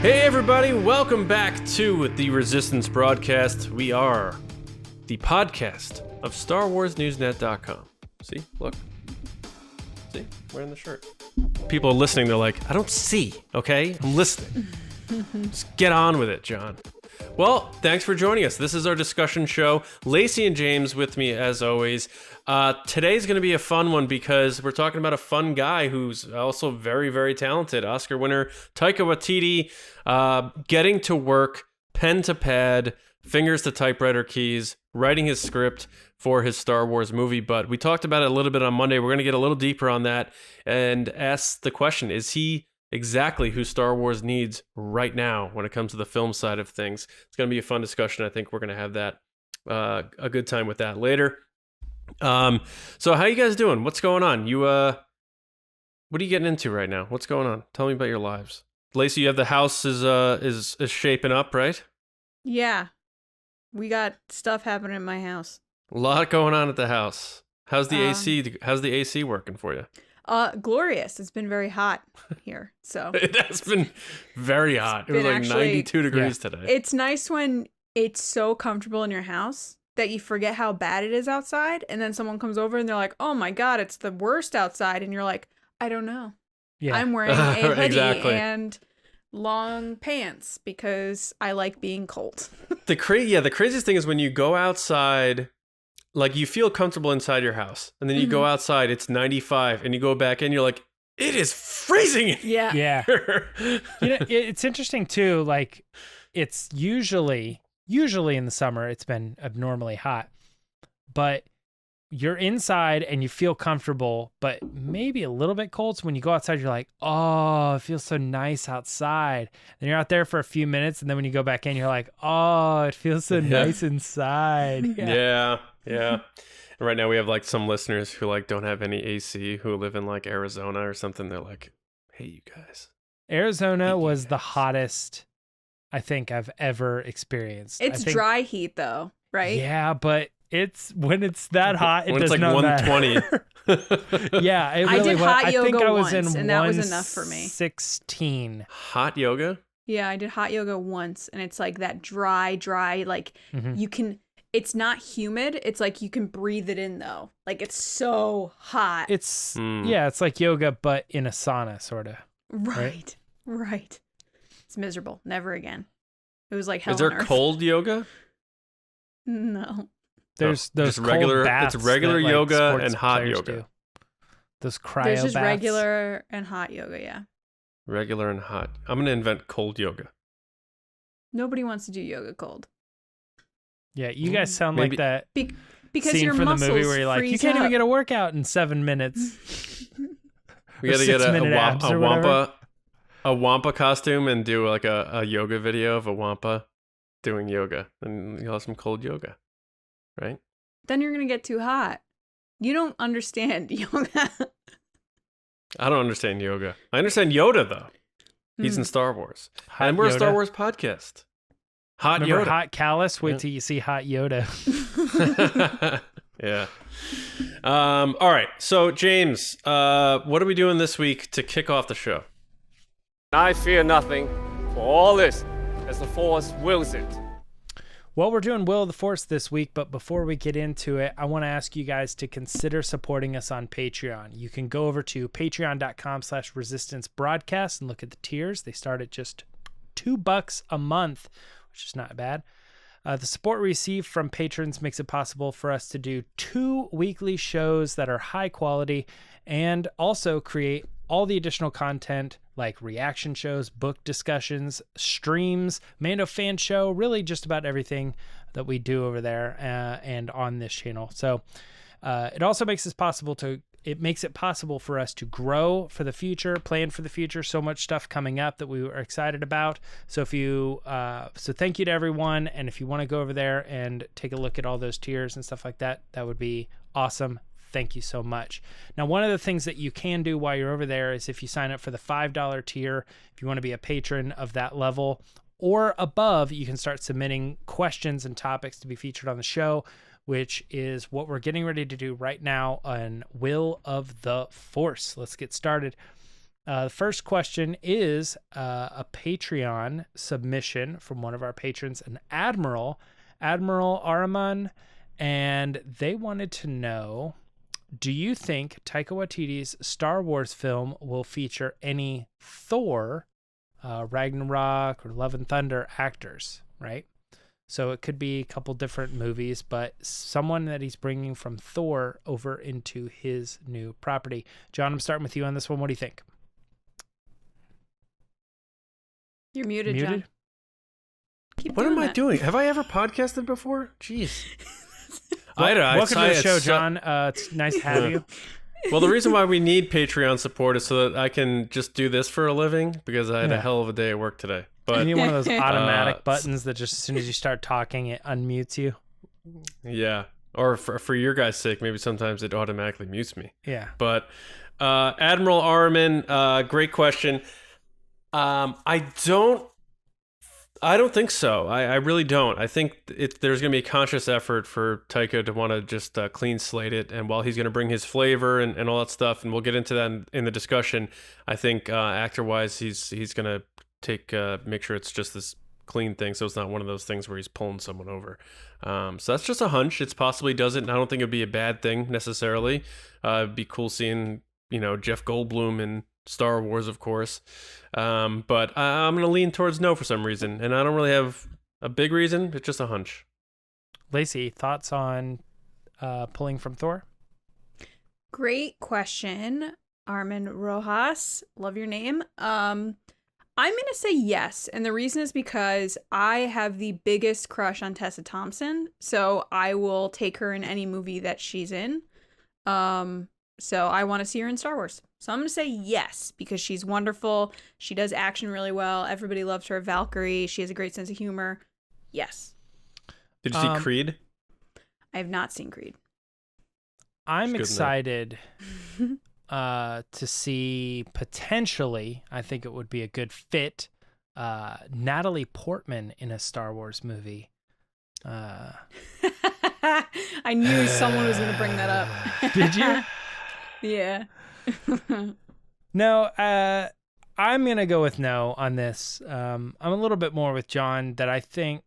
Hey everybody, welcome back to the Resistance broadcast. We are the podcast of StarWarsNewsNet.com. See, look. See, wearing the shirt. People are listening, they're like, I don't see, okay? I'm listening. Just get on with it, John. Well, thanks for joining us. This is our discussion show. Lacey and James with me as always. Today's going to be a fun one because we're talking about a fun guy who's also very, very talented. Oscar winner Taika Waititi, getting to work, pen to pad, fingers to typewriter keys, writing his script for his Star Wars movie. But we talked about it a little bit on Monday. We're going to get a little deeper on that and ask the question, is he exactly who Star Wars needs right now when it comes to the film side of things? It's going to be a fun discussion. I think we're going to have that a good time with that later. So how you guys doing? What's going on? You what are you getting into right now? What's going on? Tell me about your lives. Lacey, you have the house is shaping up, right? Yeah. We got stuff happening in my house. A lot going on at the house. How's the AC? How's the AC working for you? Glorious. It's been very hot here. So It has been very hot. It was like 92 degrees today. It's nice when it's so comfortable in your house that you forget how bad it is outside, and then someone comes over and they're like, "Oh my god, it's the worst outside," and you're like, "I don't know. Yeah. I'm wearing a hoodie and long pants because I like being cold." The craziest thing is when you go outside, like you feel comfortable inside your house, and then you go outside, it's 95, and you go back in, you're like, it is freezing. Yeah. You know, it's interesting too. Like, it's usually in the summer, it's been abnormally hot, but you're inside and you feel comfortable, but maybe a little bit cold. So when you go outside, you're like, oh, it feels so nice outside. And you're out there for a few minutes, and then when you go back in, you're like, oh, it feels so nice inside. Yeah. And right now we have like some listeners who like don't have any AC, who live in like Arizona or something. They're like, hey, you guys. Arizona was the hottest I think I've ever experienced. It's dry heat though, right? Yeah, but when it's that hot, it does like not 120. Matter. Yeah, it really I did hot yoga I think I was once, in and that was enough for me. 16. Hot yoga? Yeah, I did hot yoga once, and it's like that dry, like you can. It's not humid. It's like you can breathe it in though. Like it's so hot. It's it's like yoga, but in a sauna, sort of. Right. It's miserable. Never again. It was like hell Is there on earth. cold yoga? No. There's those just regular. cold baths It's regular that, yoga sports and hot players yoga. do. Those cryo There's just baths. regular and hot yoga. Yeah. Regular and hot. I'm gonna invent cold yoga. Nobody wants to do yoga cold. Yeah, you guys sound Maybe. like that Because scene your from the muscles movie where you're like, you can't even get a workout in 7 minutes. We gotta get a wampa costume and do like a yoga video of a wampa doing yoga, and you'll have some cold yoga, right? Then you're gonna get too hot. You don't understand yoga. I don't understand yoga. I understand Yoda though. He's in Star Wars, and we're a Star Wars podcast. Hot Remember Yoda. Hot Callus? Wait till you see Hot Yoda. Yeah. All right. So James, what are we doing this week to kick off the show? I fear nothing, for all this, as the Force wills it. Well, we're doing Will of the Force this week, but before we get into it, I want to ask you guys to consider supporting us on Patreon. You can go over to patreon.com/resistancebroadcast and look at the tiers. They start at just $2 a month, which is not bad. The support we receive from patrons makes it possible for us to do 2 weekly shows that are high quality and also create all the additional content like reaction shows, book discussions, streams, Mando fan show, really just about everything that we do over there and on this channel. So it also makes it possible for us to grow for the future, plan for the future. So much stuff coming up that we were excited about. So so thank you to everyone. And if you want to go over there and take a look at all those tiers and stuff like that, that would be awesome. Thank you so much. Now, one of the things that you can do while you're over there is if you sign up for the $5 tier, if you want to be a patron of that level or above, you can start submitting questions and topics to be featured on the show, which is what we're getting ready to do right now on Will of the Force. Let's get started. The first question is a Patreon submission from one of our patrons, an Admiral Araman, and they wanted to know, do you think Taika Waititi's Star Wars film will feature any Thor, Ragnarok, or Love and Thunder actors, right? So it could be a couple different movies, but someone that he's bringing from Thor over into his new property. John, I'm starting with you on this one. What do you think? You're muted, John. What am I doing? Have I ever podcasted before? Jeez. Welcome to the show, John. It's nice to have you. Well, the reason why we need Patreon support is so that I can just do this for a living, because I had a hell of a day at work today. But you need one of those automatic buttons that just as soon as you start talking, it unmutes you. Yeah. Or for your guys' sake, maybe sometimes it automatically mutes me. Yeah. But Admiral Arman, great question. I don't think so. I really don't. I think there's going to be a conscious effort for Taika to want to just clean slate it. And while he's going to bring his flavor and all that stuff, and we'll get into that in the discussion, I think actor-wise, he's going to make sure it's just this clean thing, so it's not one of those things where he's pulling someone over. So that's just a hunch. It's possibly doesn't. I don't think it'd be a bad thing necessarily. It'd be cool seeing, Jeff Goldblum in Star Wars, of course. But I'm going to lean towards no for some reason, and I don't really have a big reason. It's just a hunch. Lacey, thoughts on pulling from Thor? Great question, Armin Rojas. Love your name. I'm going to say yes. And the reason is because I have the biggest crush on Tessa Thompson. So I will take her in any movie that she's in. So I want to see her in Star Wars. So I'm going to say yes, because she's wonderful. She does action really well. Everybody loves her. Valkyrie. She has a great sense of humor. Yes. Did you see Creed? I have not seen Creed. I'm excited to see potentially, I think it would be a good fit, Natalie Portman in a Star Wars movie. I knew someone was going to bring that up. Did you? Yeah. No, I'm going to go with no on this. I'm a little bit more with John that I think,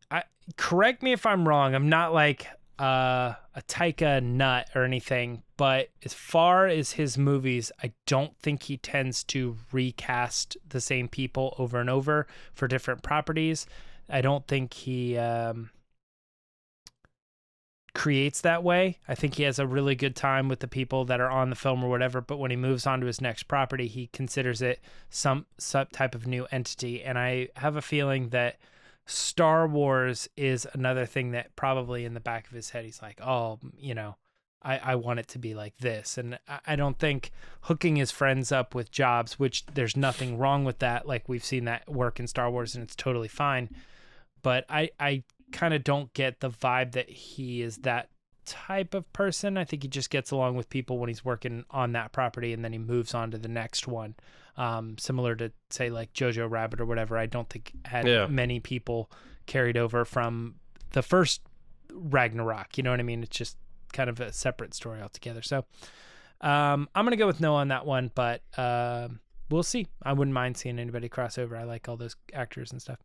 correct me if I'm wrong, I'm not like a Taika nut or anything, but as far as his movies, I don't think he tends to recast the same people over and over for different properties. I don't think he creates that way. I think he has a really good time with the people that are on the film or whatever, but when he moves on to his next property, he considers it some type of new entity. And I have a feeling that Star Wars is another thing that probably in the back of his head, he's like, oh, I want it to be like this. And I don't think hooking his friends up with jobs, which there's nothing wrong with that. Like we've seen that work in Star Wars and it's totally fine. But I kind of don't get the vibe that he is that type of person. I think he just gets along with people when he's working on that property and then he moves on to the next one. Similar to say like Jojo Rabbit or whatever. I don't think had many people carried over from the first Ragnarok. You know what I mean? It's just kind of a separate story altogether. So I'm going to go with no on that one, but we'll see. I wouldn't mind seeing anybody cross over. I like all those actors and stuff.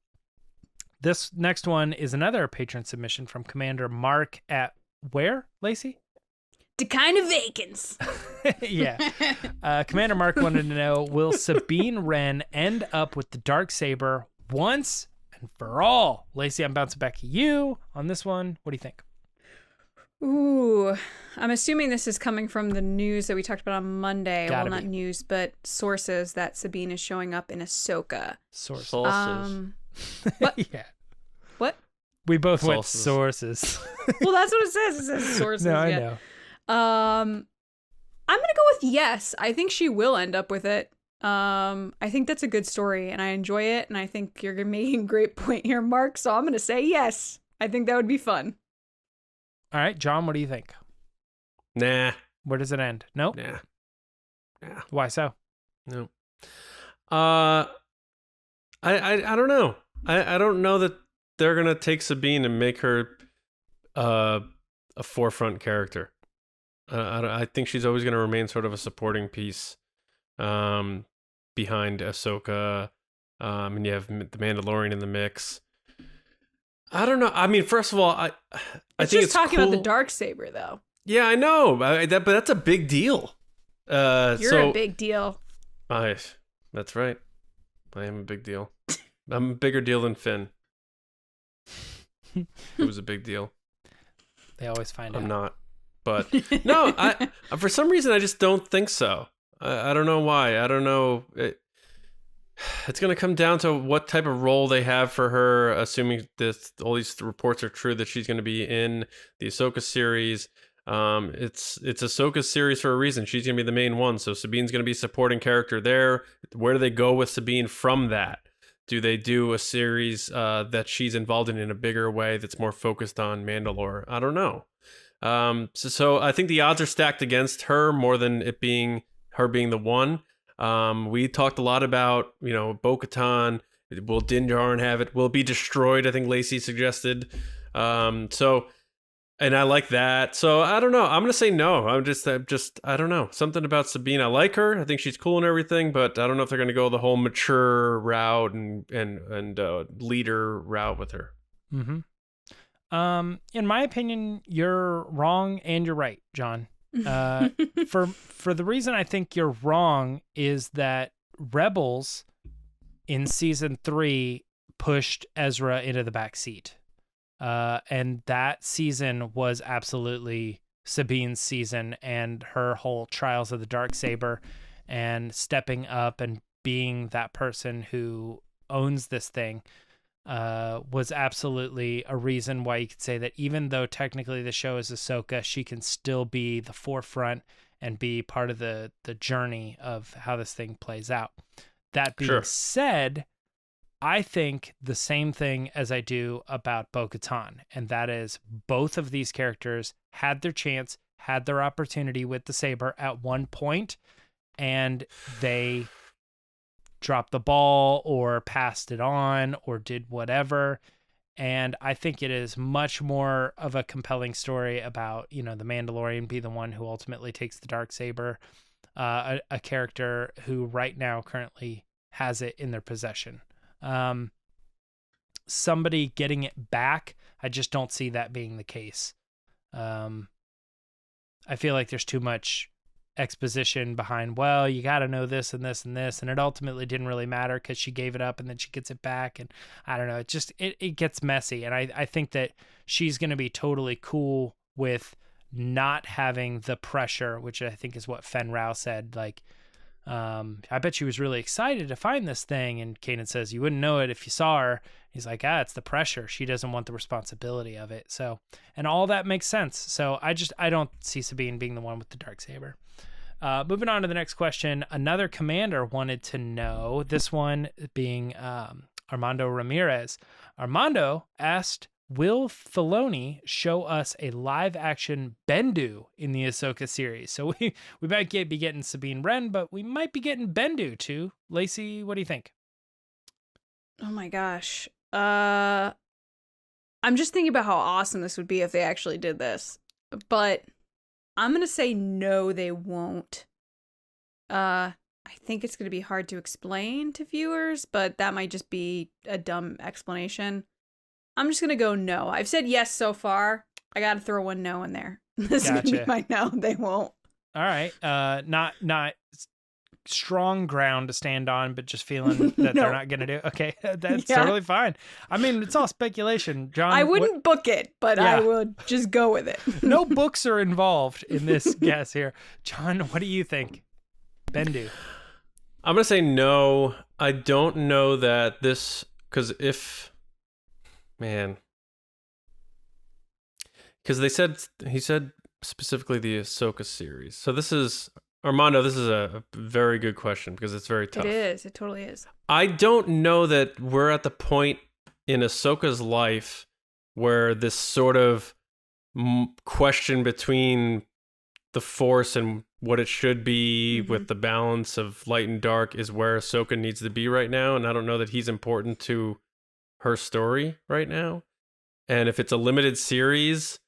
This next one is another patron submission from Commander Mark at where, Lacey? The kind of vacants. Yeah. Commander Mark wanted to know, will Sabine Wren end up with the Darksaber once and for all? Lacey, I'm bouncing back to you on this one. What do you think? Ooh, I'm assuming this is coming from the news that we talked about on Monday. Gotta well, not be. News, but sources that Sabine is showing up in Ahsoka. Sources. What? Yeah. What? We both went sources. Well, that's what it says. It says sources. No, I know. I'm gonna go with yes. I think she will end up with it. I think that's a good story, and I enjoy it. And I think you're making a great point here, Mark. So I'm gonna say yes. I think that would be fun. All right, John, what do you think? Nah. Where does it end? Nope. Nah. Why so? No. I don't know. I don't know that they're gonna take Sabine and make her a forefront character. I think she's always gonna remain sort of a supporting piece. behind Ahsoka, and you have the Mandalorian in the mix. I don't know. I mean, first of all, I think it's talking cool. about the Darksaber, though. Yeah, I know, but that's a big deal. You're a big deal. That's right. I am a big deal. I'm a bigger deal than Finn. It was a big deal. They always find out. I'm not. But no, I for some reason I just don't think so. I don't know why. I don't know. It's going to come down to what type of role they have for her, assuming this all these reports are true that she's going to be in the Ahsoka series. It's Ahsoka's series for a reason. She's going to be the main one, so Sabine's going to be a supporting character there. Where do they go with Sabine from that? Do they do a series that she's involved in a bigger way that's more focused on Mandalore? I don't know. So I think the odds are stacked against her more than it being her being the one. We talked a lot about, Bo-Katan. Will Din Djarin have it? Will it be destroyed? I think Lacey suggested. And I like that. So I don't know. I'm going to say no. I'm just, I don't know. Something about Sabine. I like her. I think she's cool and everything, but I don't know if they're going to go the whole mature route and leader route with her. Mm-hmm. In my opinion, you're wrong and you're right, John. For the reason I think you're wrong is that Rebels in season 3 pushed Ezra into the back seat. And that season was absolutely Sabine's season, and her whole trials of the Darksaber and stepping up and being that person who owns this thing was absolutely a reason why you could say that even though technically the show is Ahsoka, she can still be the forefront and be part of the journey of how this thing plays out. That being said, I think the same thing as I do about Bo-Katan, and that is both of these characters had their chance, had their opportunity with the saber at one point, and they dropped the ball or passed it on or did whatever. And I think it is much more of a compelling story about, the Mandalorian be the one who ultimately takes the Darksaber, a character who right now currently has it in their possession. Somebody getting it back, I just don't see that being the case. I feel like there's too much exposition behind, well, you got to know this and this and this, and it ultimately didn't really matter because she gave it up and then she gets it back, and I don't know, it gets messy. And I think that she's going to be totally cool with not having the pressure, which I think is what Fen Rao said, like, I bet she was really excited to find this thing, and Kanan says you wouldn't know it if you saw her. He's like, it's the pressure. She doesn't want the responsibility of it. So, and all that makes sense. So I don't see Sabine being the one with the Darksaber. Moving on to the next question. Another commander wanted to know, this one being Armando Ramirez. Armando asked, will Filoni show us a live-action Bendu in the Ahsoka series? So we might be getting Sabine Wren, but we might be getting Bendu too. Lacey, what do you think? Oh my gosh. I'm just thinking about how awesome this would be if they actually did this. But I'm going to say no, they won't. I think it's going to be hard to explain to viewers, but that might just be a dumb explanation. I'm just going to go no. I've said yes so far. I got to throw one no in there. This is going to be my no. They won't. All right. Not strong ground to stand on, but just feeling that they're not going to do it. Okay. That's totally fine. I mean, it's all speculation. John, I wouldn't book it, but I would just go with it. No books are involved in this guess here. John, what do you think? Bendu. I'm going to say no. I don't know that this, because he said specifically the Ahsoka series. So this is, Armando, this is a very good question because it's very tough. It is. It totally is. I don't know that we're at the point in Ahsoka's life where this sort of question between the Force and what it should be with the balance of light and dark is where Ahsoka needs to be right now. And I don't know that he's important to her story right now. And if it's a limited series,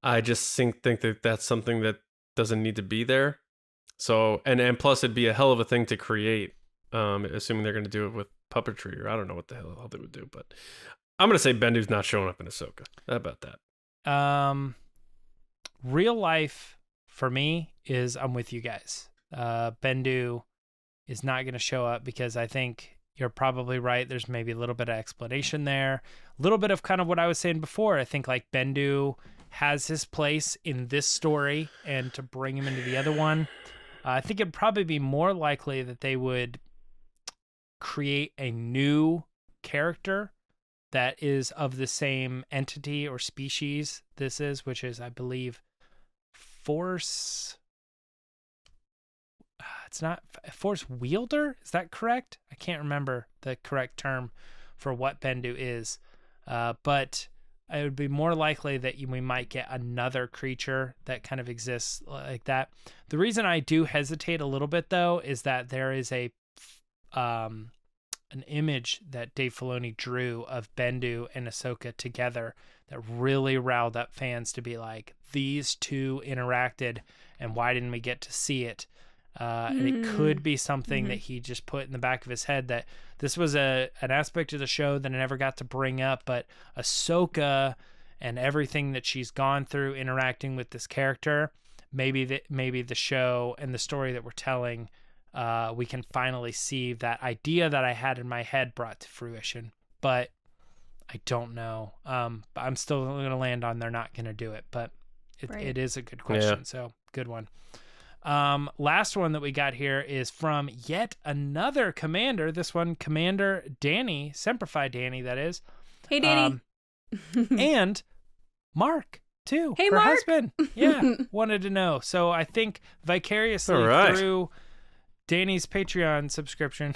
I just think that that's something that doesn't need to be there. So, and plus it'd be a hell of a thing to create. assuming they're going to do it with puppetry, or I don't know what the hell they would do, but I'm going to say Bendu's not showing up in Ahsoka. How about that? Real life for me is I'm with you guys. Bendu is not going to show up because I think you're probably right. There's maybe a little bit of explanation there, a little bit of kind of what I was saying before. I think like Bendu has his place in this story, and to bring him into the other one, I think it'd probably be more likely that they would create a new character that is of the same entity or species this is, which is, I believe, Force. It's not Force wielder. Is that correct? I can't remember the correct term for what Bendu is, but it would be more likely that we might get another creature that kind of exists like that. The reason I do hesitate a little bit, though, is that there is an image that Dave Filoni drew of Bendu and Ahsoka together that really riled up fans to be like, these two interacted, and why didn't we get to see it? And it could be something that he just put in the back of his head, that this was an aspect of the show that I never got to bring up, but Ahsoka and everything that she's gone through interacting with this character, maybe the show and the story that we're telling, we can finally see that idea that I had in my head brought to fruition. But I don't know. I'm still going to land on they're not going to do it, but it is a good question. Yeah. So good one. Last one that we got here is from yet another commander. This one, Commander Danny, Semperfi Danny, that is. Hey, Danny. And Mark, too. Hey, her Mark. husband. Yeah, wanted to know. So I think vicariously through Danny's Patreon subscription,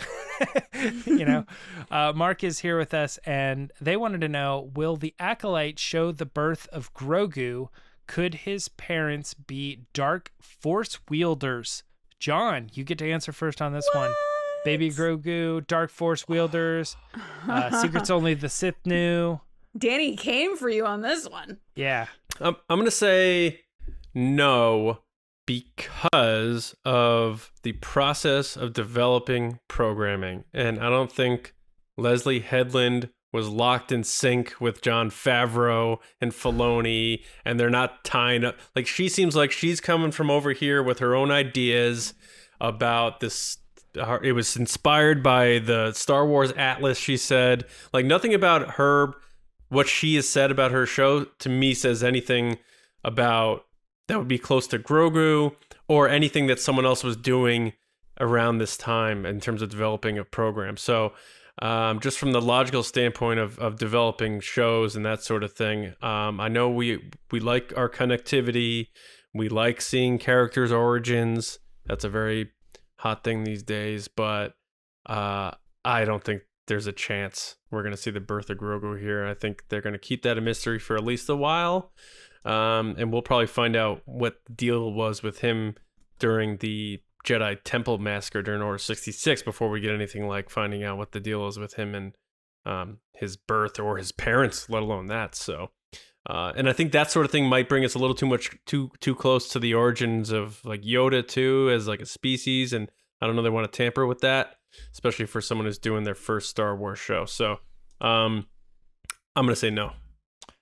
Mark is here with us, and they wanted to know, will the Acolyte show the birth of Grogu? Could his parents be dark force wielders? John, you get to answer first on this one. Baby Grogu, dark force wielders, secrets only the Sith knew. Danny came for you on this one. Yeah. I'm going to say no, because of the process of developing programming. And I don't think Leslie Headland was locked in sync with Jon Favreau and Filoni, and they're not tying up. Like, she seems like she's coming from over here with her own ideas about this. It was inspired by the Star Wars Atlas, she said. Like, nothing about her, what she has said about her show, to me says anything about that would be close to Grogu or anything that someone else was doing around this time in terms of developing a program. So, just from the logical standpoint of developing shows and that sort of thing, I know we like our connectivity. We like seeing characters' origins. That's a very hot thing these days, but I don't think there's a chance we're going to see the birth of Grogu here. I think they're going to keep that a mystery for at least a while, and we'll probably find out what the deal was with him during the Jedi Temple Massacre during Order 66 before we get anything like finding out what the deal is with him and his birth or his parents, let alone that. So, and I think that sort of thing might bring us a little too close to the origins of like Yoda too, as like a species. And I don't know, they want to tamper with that, especially for someone who's doing their first Star Wars show. So, I'm going to say no.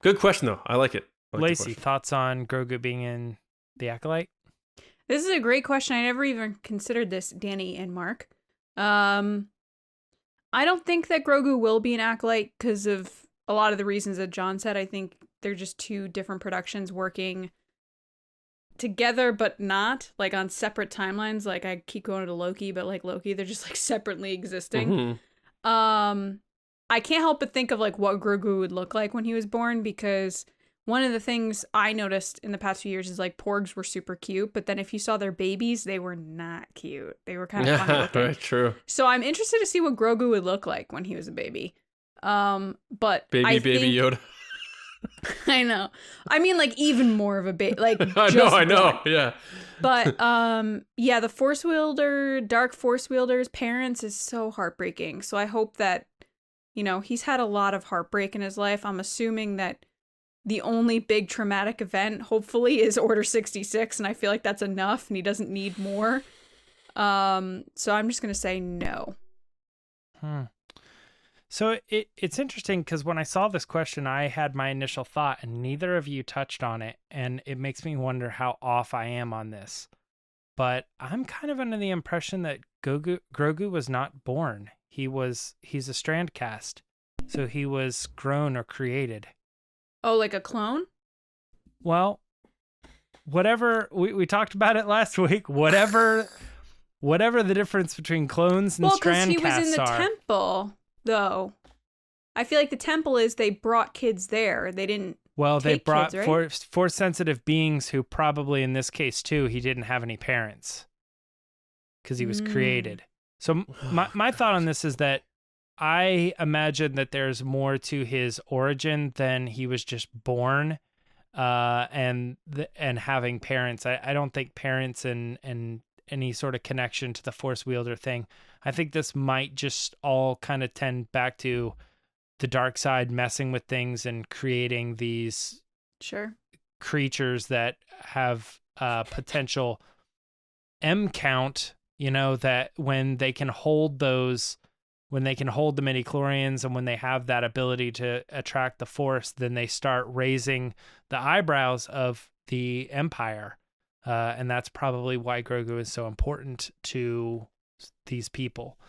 Good question though. I like it. Lacey, thoughts on Grogu being in the Acolyte? This is a great question. I never even considered this, Danny and Mark. I don't think that Grogu will be an Acolyte because of a lot of the reasons that John said. I think they're just two different productions working together, but not like on separate timelines. Like, I keep going to Loki, but like Loki, they're just like separately existing. Mm-hmm. I can't help but think of like what Grogu would look like when he was born, because one of the things I noticed in the past few years is like porgs were super cute, but then if you saw their babies, they were not cute. They were kind of funny looking. Right, true. So I'm interested to see what Grogu would look like when he was a baby. But baby Yoda. I know. I mean, like even more of a baby. Like I know. Yeah. But yeah, the Force wielder, dark Force wielder's parents is so heartbreaking. So I hope that, he's had a lot of heartbreak in his life. I'm assuming that the only big traumatic event, hopefully, is Order 66, and I feel like that's enough, and he doesn't need more. So I'm just going to say no. So it's interesting because when I saw this question, I had my initial thought, and neither of you touched on it, and it makes me wonder how off I am on this. But I'm kind of under the impression that Grogu was not born. He's a strand cast, so he was grown or created. Oh, like a clone? Well, whatever we talked about it last week. Whatever the difference between clones and strand casts are. Well, because he was in the temple, though. I feel like the temple is they brought kids there. They didn't. Well, they brought kids, right? force-sensitive beings who probably, in this case too, he didn't have any parents because he was created. So my thought on this is that I imagine that there's more to his origin than he was just born and having parents. I don't think parents and any sort of connection to the Force wielder thing. I think this might just all kind of tend back to the dark side messing with things and creating these creatures that have potential M count, that when they can hold the midichlorians and when they have that ability to attract the Force, then they start raising the eyebrows of the Empire. And that's probably why Grogu is so important to these people.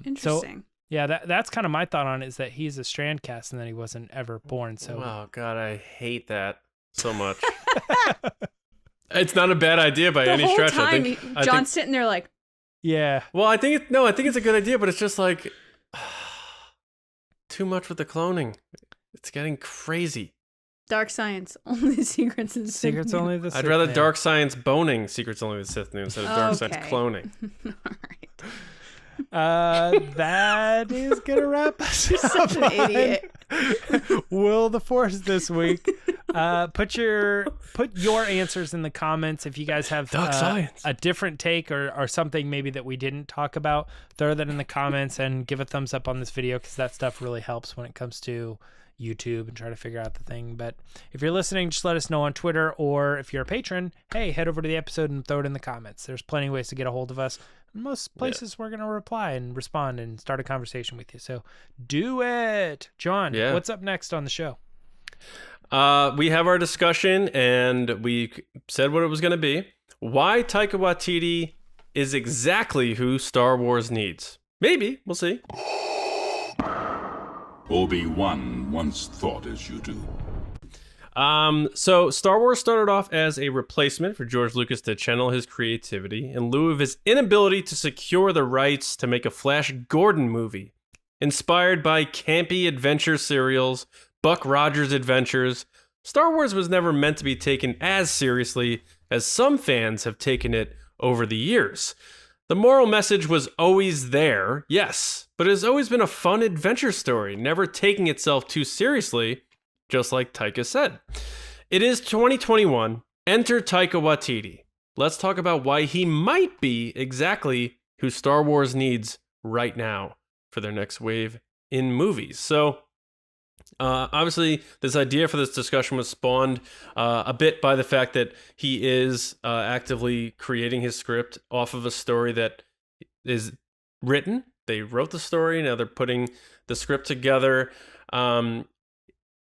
Interesting. So, yeah, that's kind of my thought on it, is that he's a strand cast and that he wasn't ever born. So, oh God, I hate that so much. It's not a bad idea by any stretch. The whole time, John's sitting there like, yeah. Well, I think it's a good idea, but it's just like too much with the cloning. It's getting crazy. Dark science, only the secrets and secrets only the Sith. I'd rather dark science boning secrets only the Sith knew instead of dark science cloning. All right. That is gonna wrap us You're such an idiot. Will the Force this week. Put your answers in the comments if you guys have a different take or something maybe that we didn't talk about. Throw that in the comments and give a thumbs up on this video, because that stuff really helps when it comes to YouTube and try to figure out the thing. But if you're listening, just let us know on Twitter, or if you're a patron, hey, head over to the episode and throw it in the comments. There's plenty of ways to get a hold of us. Most places we're going to reply and respond and start a conversation with you. So do it. John, what's up next on the show? We have our discussion, and we said what it was going to be. Why Taika Waititi is exactly who Star Wars needs. Maybe. We'll see. Obi-Wan once thought as you do. So Star Wars started off as a replacement for George Lucas to channel his creativity in lieu of his inability to secure the rights to make a Flash Gordon movie. Inspired by campy adventure serials, Buck Rogers Adventures, Star Wars was never meant to be taken as seriously as some fans have taken it over the years. The moral message was always there, yes, but it has always been a fun adventure story, never taking itself too seriously, just like Taika said. It is 2021. Enter Taika Waititi. Let's talk about why he might be exactly who Star Wars needs right now for their next wave in movies. So, obviously, this idea for this discussion was spawned a bit by the fact that he is actively creating his script off of a story that is written. They wrote the story, now they're putting the script together.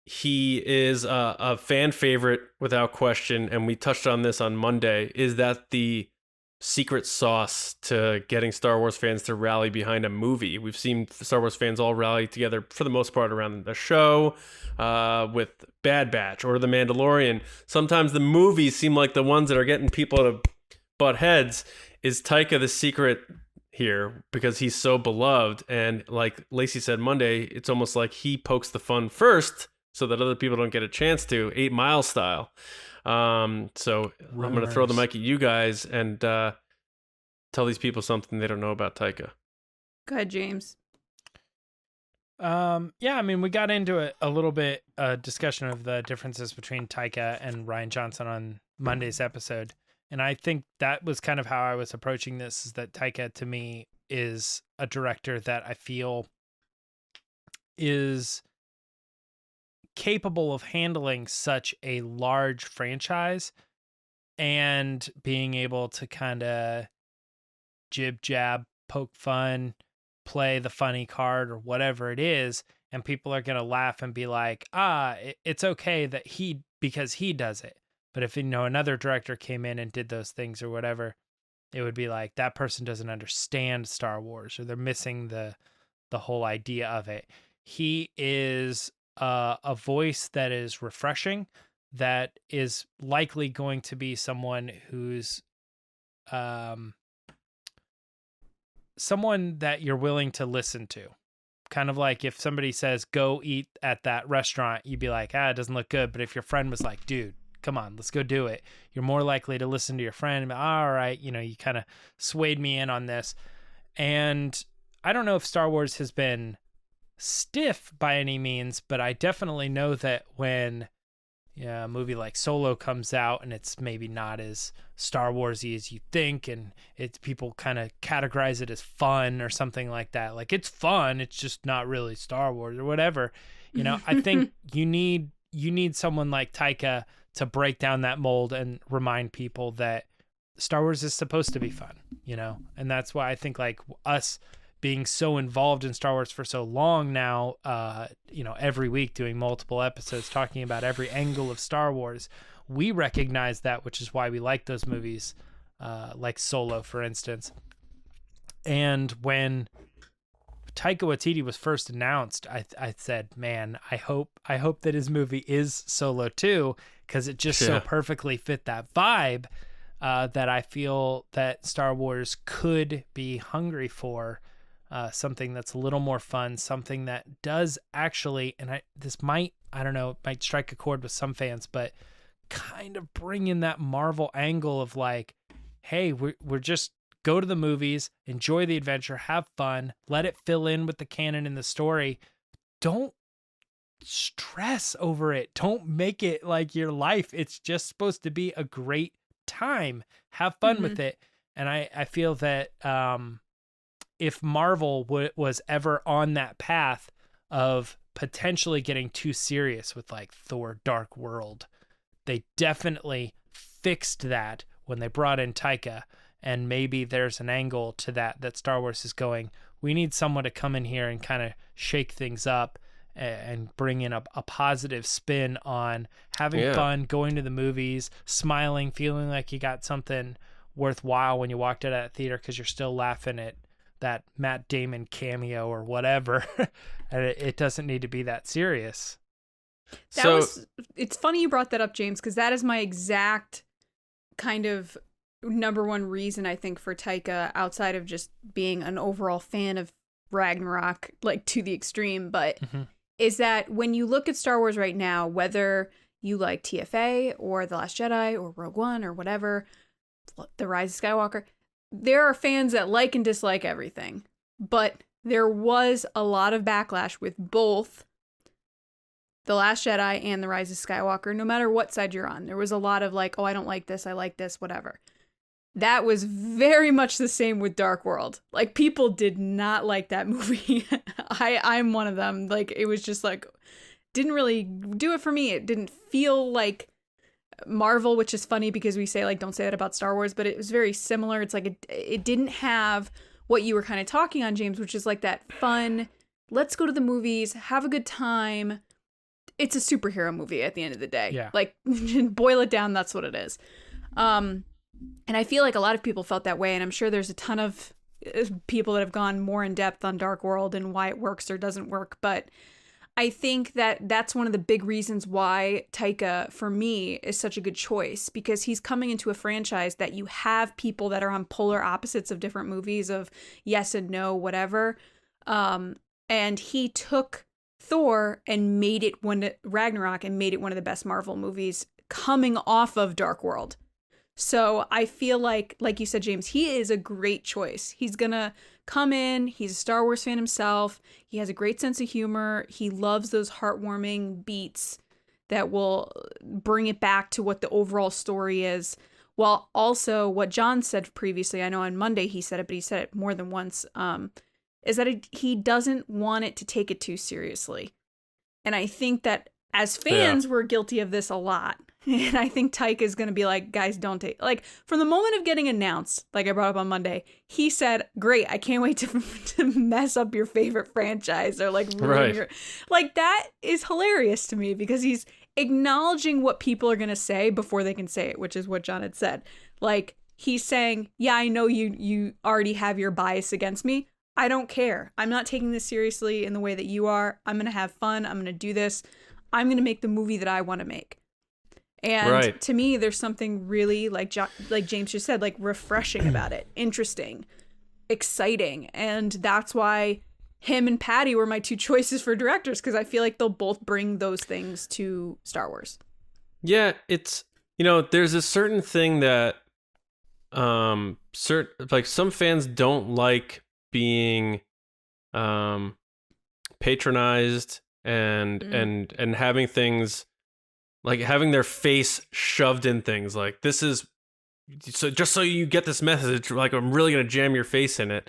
He is a fan favorite without question, and we touched on this on Monday. Is that the secret sauce to getting Star Wars fans to rally behind a movie? We've seen Star Wars fans all rally together for the most part around the show, with Bad Batch or The Mandalorian. Sometimes the movies seem like the ones that are getting people to butt heads. Is Taika the secret here because he's so beloved? And like Lacey said Monday, it's almost like he pokes the fun first so that other people don't get a chance to, 8 Mile style. So I'm going to throw the mic at you guys and tell these people something they don't know about Taika. Go ahead, James. Yeah, I mean, we got into a little bit discussion of the differences between Taika and Rian Johnson on Monday's episode. And I think that was kind of how I was approaching this, is that Taika, to me, is a director that I feel is capable of handling such a large franchise and being able to kind of jib jab, poke fun, play the funny card or whatever it is, and people are going to laugh and be like, it's okay that because he does it. But if, another director came in and did those things or whatever, it would be like, that person doesn't understand Star Wars, or they're missing the whole idea of it. He is a voice that is refreshing, that is likely going to be someone who's someone that you're willing to listen to. Kind of like if somebody says, go eat at that restaurant, you'd be like, it doesn't look good. But if your friend was like, dude, come on, let's go do it, you're more likely to listen to your friend and be, all right, you kind of swayed me in on this. And I don't know if Star Wars has been stiff by any means, but I definitely know that when a movie like Solo comes out and it's maybe not as Star Warsy as you think, and people kind of categorize it as fun or something like that. Like, it's fun, it's just not really Star Wars or whatever. I think you need someone like Taika to break down that mold and remind people that Star Wars is supposed to be fun, and that's why I think like us being so involved in Star Wars for so long now, every week doing multiple episodes talking about every angle of Star Wars, we recognize that, which is why we like those movies, like Solo, for instance. And when Taika Waititi was first announced, I said, man, I hope that his movie is Solo too, because it just so perfectly fit that vibe that I feel that Star Wars could be hungry for. Something that's a little more fun, something that does actually, and this might strike a chord with some fans, but kind of bring in that Marvel angle of like, hey, we're just go to the movies, enjoy the adventure, have fun, let it fill in with the canon and the story. Don't stress over it. Don't make it like your life. It's just supposed to be a great time. Have fun with it. And I feel that if Marvel was ever on that path of potentially getting too serious with like Thor Dark World, they definitely fixed that when they brought in Taika. And maybe there's an angle to that Star Wars is going, we need someone to come in here and kind of shake things up and bring in a positive spin on having fun, going to the movies, smiling, feeling like you got something worthwhile when you walked out of that theater because you're still laughing at that Matt Damon cameo or whatever. And it doesn't need to be that serious. It's funny you brought that up, James, because that is my exact kind of number one reason I think for Taika, outside of just being an overall fan of Ragnarok, like to the extreme, but is that when you look at Star Wars right now, whether you like TFA or The Last Jedi or Rogue One or whatever, The Rise of Skywalker, there are fans that like and dislike everything, but there was a lot of backlash with both The Last Jedi and The Rise of Skywalker, no matter what side you're on. There was a lot of like, oh, I don't like this, I like this, whatever. That was very much the same with Dark World. Like, people did not like that movie. I'm one of them. Like, it was just like, didn't really do it for me. It didn't feel like Marvel, which is funny because we say like, don't say that about Star Wars, but it was very similar. It's like, it didn't have what you were kind of talking on, James, which is like that fun, let's go to the movies, have a good time. It's a superhero movie at the end of the day. Yeah. Like, boil it down, that's what it is. And I feel like a lot of people felt that way, and I'm sure there's a ton of people that have gone more in depth on Dark World and why it works or doesn't work, but I think that that's one of the big reasons why Taika, for me, is such a good choice, because he's coming into a franchise that you have people that are on polar opposites of different movies of yes and no, whatever. And he took Thor and made it Ragnarok and made it one of the best Marvel movies coming off of Dark World. So I feel like you said, James, he is a great choice. He's gonna come in, he's a Star Wars fan himself, he has a great sense of humor, he loves those heartwarming beats that will bring it back to what the overall story is, while also what John said previously, I know on Monday he said it, but he said it more than once, is that he doesn't want it to take it too seriously. And I think that As fans, we're guilty of this a lot. And I think Taika is going to be like, guys, don't take... Like, from the moment of getting announced, like I brought up on Monday, he said, great, I can't wait to mess up your favorite franchise or, like, ruin your... Like, that is hilarious to me because he's acknowledging what people are going to say before they can say it, which is what John had said. Like, he's saying, yeah, I know you already have your bias against me. I don't care. I'm not taking this seriously in the way that you are. I'm going to have fun. I'm going to do this. I'm going to make the movie that I want to make. And to me, there's something really, like James just said, like refreshing about it, interesting, exciting. And that's why him and Patty were my two choices for directors, because I feel like they'll both bring those things to Star Wars. Yeah, it's, you know, there's a certain thing that like some fans don't like being patronized and having things, like having their face shoved in things. Like, this is so just so you get this message, like I'm really gonna jam your face in it.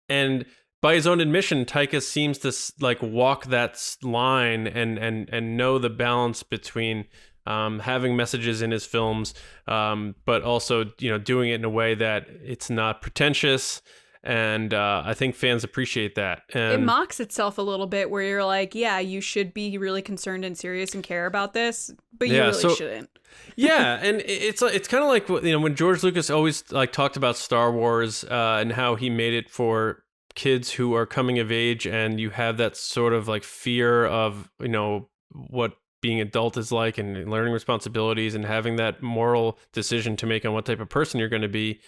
And by his own admission, Taika seems to like walk that line and know the balance between having messages in his films, but also, you know, doing it in a way that it's not pretentious. And I think fans appreciate that. And it mocks itself a little bit, where you're like, yeah, you should be really concerned and serious and care about this, but you really shouldn't. Yeah, and it's kind of like, you know, when George Lucas always like talked about Star Wars and how he made it for kids who are coming of age, and you have that sort of like fear of, you know, what being adult is like and learning responsibilities and having that moral decision to make on what type of person you're going to be.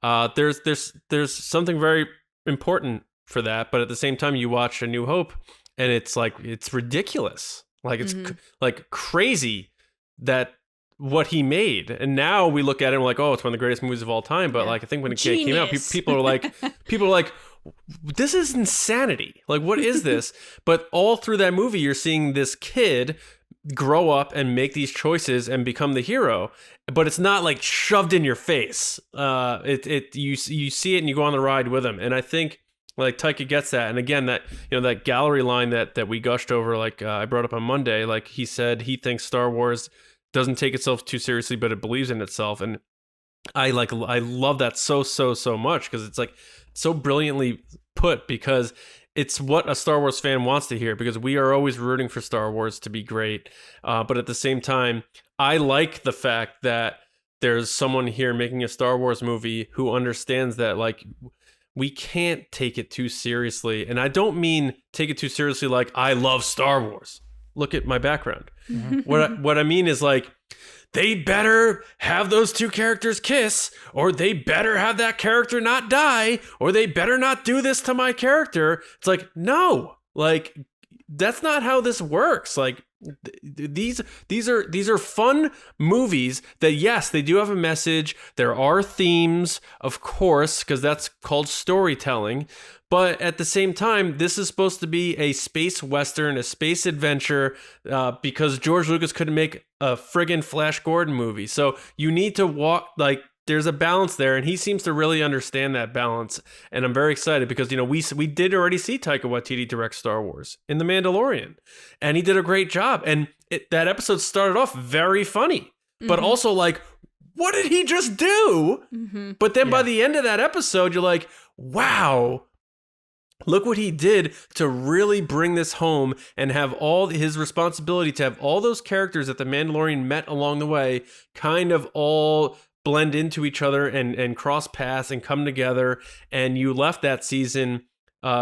There's something very important for that, but at the same time, you watch A New Hope, and it's like, it's ridiculous, like it's like crazy that what he made, and now we look at it and we're like, oh, it's one of the greatest movies of all time. But like, I think when it came out, people are like, this is insanity. Like, what is this? But all through that movie, you're seeing this kid grow up and make these choices and become the hero, but it's not like shoved in your face. You see it and you go on the ride with him. And I think like Taika gets that. And again, that, you know, that gallery line that we gushed over, like I brought up on Monday, like he said, he thinks Star Wars doesn't take itself too seriously, but it believes in itself. And I love that so much, because it's like so brilliantly put, because it's what a Star Wars fan wants to hear, because we are always rooting for Star Wars to be great. But at the same time, I like the fact that there's someone here making a Star Wars movie who understands that, like, we can't take it too seriously. And I don't mean take it too seriously like I love Star Wars. Look at my background. What I mean is, like, they better have those two characters kiss, or they better have that character not die, or they better not do this to my character. It's like, no, like, that's not how this works. Like, these are fun movies that, yes, they do have a message. There are themes, of course, because that's called storytelling. But at the same time, this is supposed to be a space western, a space adventure, because George Lucas couldn't make a friggin' Flash Gordon movie. So you need to walk, like, there's a balance there, and he seems to really understand that balance. And I'm very excited because, you know, we did already see Taika Waititi direct Star Wars in The Mandalorian, and he did a great job. And that episode started off very funny, but also like, what did he just do? But then by the end of that episode, you're like, wow, look what he did to really bring this home and have all his responsibility to have all those characters that the Mandalorian met along the way kind of all blend into each other and cross paths and come together. And you left that season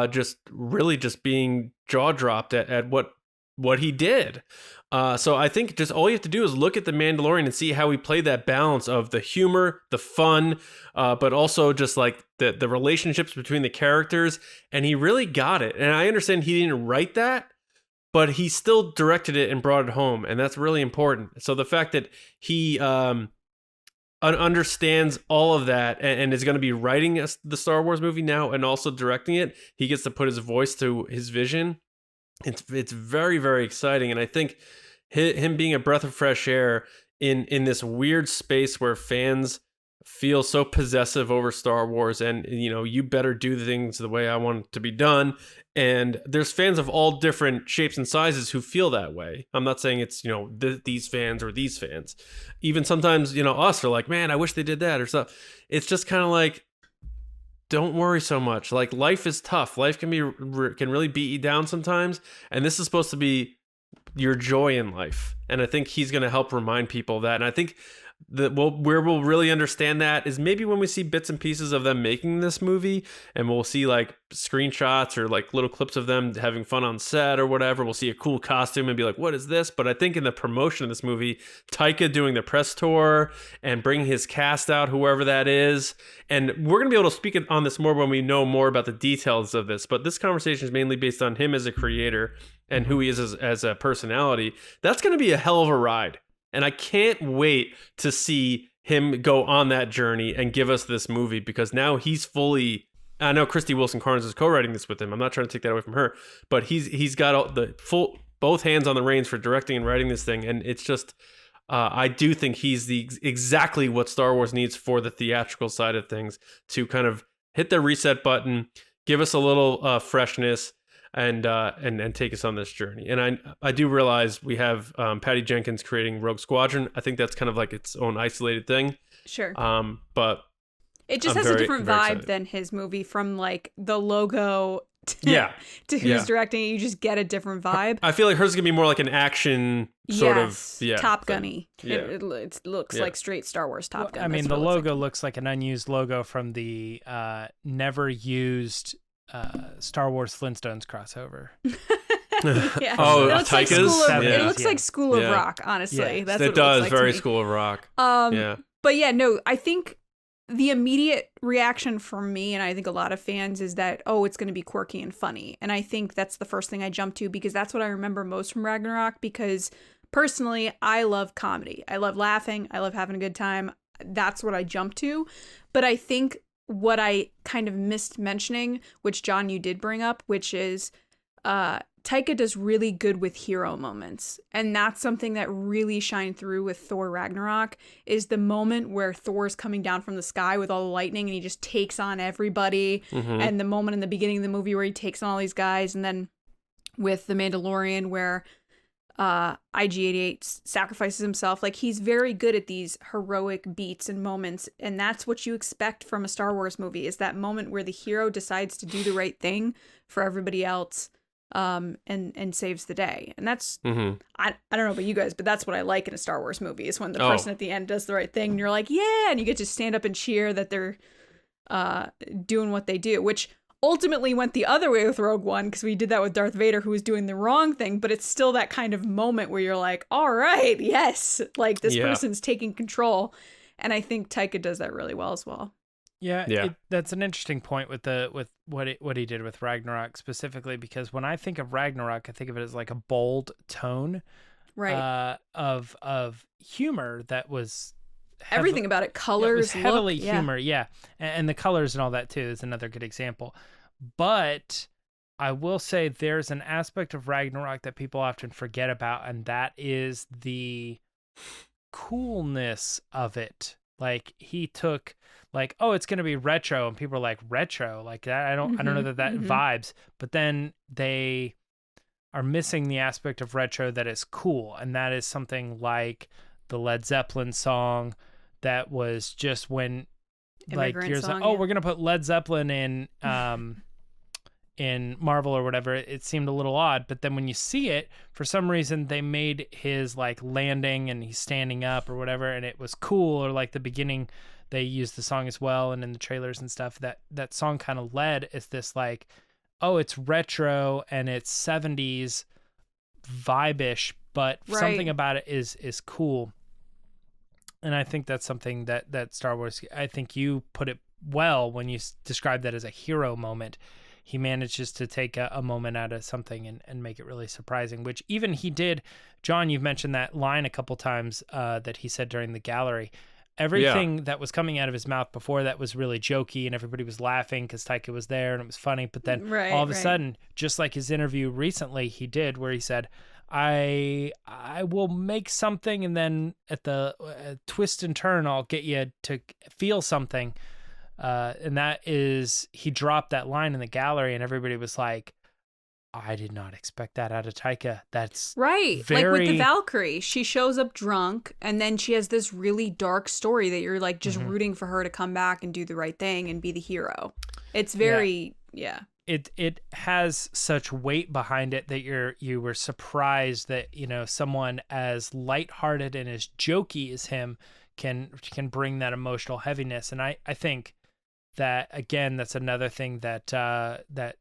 just being jaw dropped at what he did. So I think just all you have to do is look at The Mandalorian and see how he played that balance of the humor, the fun, but also just like the relationships between the characters. And he really got it. And I understand he didn't write that, but he still directed it and brought it home. And that's really important. So the fact that he understands all of that and is going to be writing the Star Wars movie now and also directing it, he gets to put his voice to his vision. It's very, very exciting. And I think him being a breath of fresh air in this weird space where fans feel so possessive over Star Wars, and you better do things the way I want it to be done. And there's fans of all different shapes and sizes who feel that way. I'm not saying it's these fans or these fans. Even sometimes us are like, man, I wish they did that or stuff. It's just kind of like, don't worry so much. Like, life is tough. Life can really beat you down sometimes, and this is supposed to be your joy in life. And I think he's going to help remind people of that. And I think where we'll really understand that is maybe when we see bits and pieces of them making this movie, and we'll see like screenshots or like little clips of them having fun on set or whatever. We'll see a cool costume and be like, what is this? But I think in the promotion of this movie, Taika doing the press tour and bringing his cast out, whoever that is, and we're going to be able to speak on this more when we know more about the details of this. But this conversation is mainly based on him as a creator and who he is as a personality. That's going to be a hell of a ride. And I can't wait to see him go on that journey and give us this movie, because now he's fully... I know Christy Wilson Carnes is co-writing this with him. I'm not trying to take that away from her, but he's got both hands on the reins for directing and writing this thing. And it's just... I do think he's exactly what Star Wars needs for the theatrical side of things, to kind of hit the reset button, give us a little freshness, and take us on this journey. And I do realize we have Patty Jenkins creating Rogue Squadron. I think that's kind of like its own isolated thing. Sure. But it just has a different vibe than his movie, from like the logo to who's directing it. You just get a different vibe. I feel like hers is gonna be more like an action sort of Top Gunny. Yeah. It looks like straight Star Wars Top Gun. I mean, the logo looks like an unused logo from the never used Star Wars Flintstones crossover. Yeah. Oh, Taika's? Like it looks like School of Rock, honestly. Yeah. That's it what does, it looks like very to me. School of Rock. But yeah, no, I think the immediate reaction from me, and I think a lot of fans, is that, oh, it's going to be quirky and funny. And I think that's the first thing I jump to, because that's what I remember most from Ragnarok, because personally, I love comedy. I love laughing. I love having a good time. That's what I jump to. But I think what I kind of missed mentioning, which John, you did bring up, which is Taika does really good with hero moments. And that's something that really shined through with Thor Ragnarok, is the moment where Thor's coming down from the sky with all the lightning and he just takes on everybody. Mm-hmm. And the moment in the beginning of the movie where he takes on all these guys. And then with The Mandalorian where IG-88 sacrifices himself. Like, he's very good at these heroic beats and moments, and that's what you expect from a Star Wars movie, is that moment where the hero decides to do the right thing for everybody else, and saves the day. And that's I don't know about you guys, but that's what I like in a Star Wars movie, is when the person at the end does the right thing and you're like, yeah, and you get to stand up and cheer that they're doing what they do, which ultimately went the other way with Rogue One, because we did that with Darth Vader, who was doing the wrong thing, but it's still that kind of moment where you're like, all right, yes, like this person's taking control. And I think Taika does that really well as well. Yeah. That's an interesting point with what he did with Ragnarok specifically, because when I think of Ragnarok, I think of it as like a bold tone, right, of humor that was everything about it, colors, it was heavily humor, and the colors and all that too is another good example. But I will say there's an aspect of Ragnarok that people often forget about, and that is the coolness of it. Like, he took, like, oh, it's going to be retro, and people are like, retro, like that. I don't know that vibes, but then they are missing the aspect of retro that is cool, and that is something like the Led Zeppelin song that was just when Immigrant song, we're gonna put Led Zeppelin in Marvel or whatever. It seemed a little odd, but then when you see it, for some reason they made his like landing and he's standing up or whatever, and it was cool. Or like the beginning, they used the song as well, and in the trailers and stuff, that song kind of led as this like, oh, it's retro and it's 70s vibe-ish, but something about it is cool. And I think that's something that Star Wars, I think you put it well when you described that as a hero moment. He manages to take a moment out of something and make it really surprising, which even he did. John, you've mentioned that line a couple times that he said during the gallery. Everything that was coming out of his mouth before that was really jokey, and everybody was laughing because Taika was there and it was funny. But then all of a sudden, just like his interview recently he did, where he said, I will make something, and then at the twist and turn, I'll get you to feel something. And that is, he dropped that line in the gallery, and everybody was like, I did not expect that out of Taika. That's right. very... Like with the Valkyrie, she shows up drunk, and then she has this really dark story that you're like just rooting for her to come back and do the right thing and be the hero. It's very, It has such weight behind it that you were surprised that, you know, someone as lighthearted and as jokey as him can bring that emotional heaviness. And I think that, again, that's another thing that that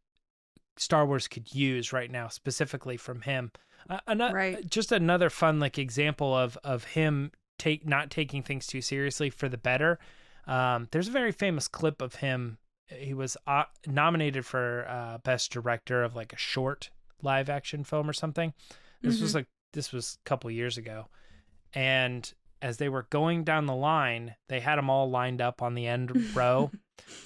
Star Wars could use right now, specifically from him. Just another fun like example of him not taking things too seriously for the better. There's a very famous clip of him. He was nominated for best director of like a short live action film or something. This was a couple years ago, and as they were going down the line, they had them all lined up on the end row.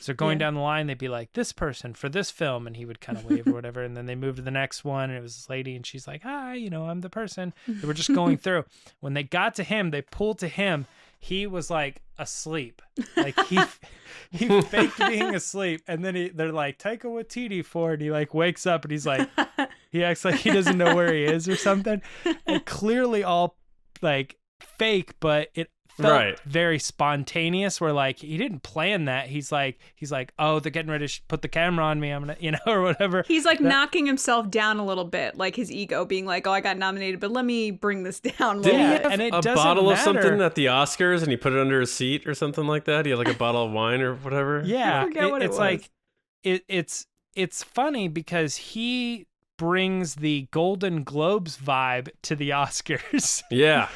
So going down the line, they'd be like, this person for this film, and he would kind of wave or whatever, and then they moved to the next one, and it was this lady, and she's like, hi, you know, I'm the person. They were just going through. When they got to him, they pulled to him. He was like asleep. Like he faked being asleep, and then they're like, Taika Waititi for it. And he like wakes up, and he's like, he acts like he doesn't know where he is or something. And clearly all like fake, but it felt very spontaneous, where like he didn't plan that. He's like, oh, they're getting ready to put the camera on me, I'm gonna, you know, or whatever. He's like knocking himself down a little bit, like his ego being like, oh, I got nominated, but let me bring this down a little bit. And it a bottle of something at the Oscars, and he put it under his seat or something like that. He had like a bottle of wine or whatever. I forget what it was. Like it's funny because he brings the Golden Globes vibe to the Oscars. Yeah.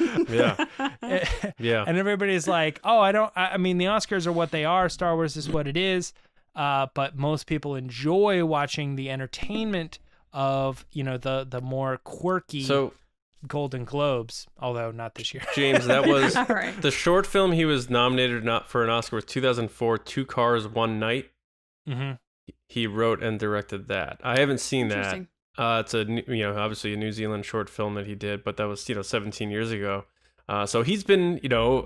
And everybody's like, oh, I mean, the Oscars are what they are. Star Wars is what it is. But most people enjoy watching the entertainment of, you know, the more quirky Golden Globes, although not this year. James, that was the short film he was nominated for an Oscar was 2004, Two Cars, One Night. Mm-hmm. He wrote and directed that. I haven't seen that. It's obviously a New Zealand short film that he did, but that was 17 years ago. So he's been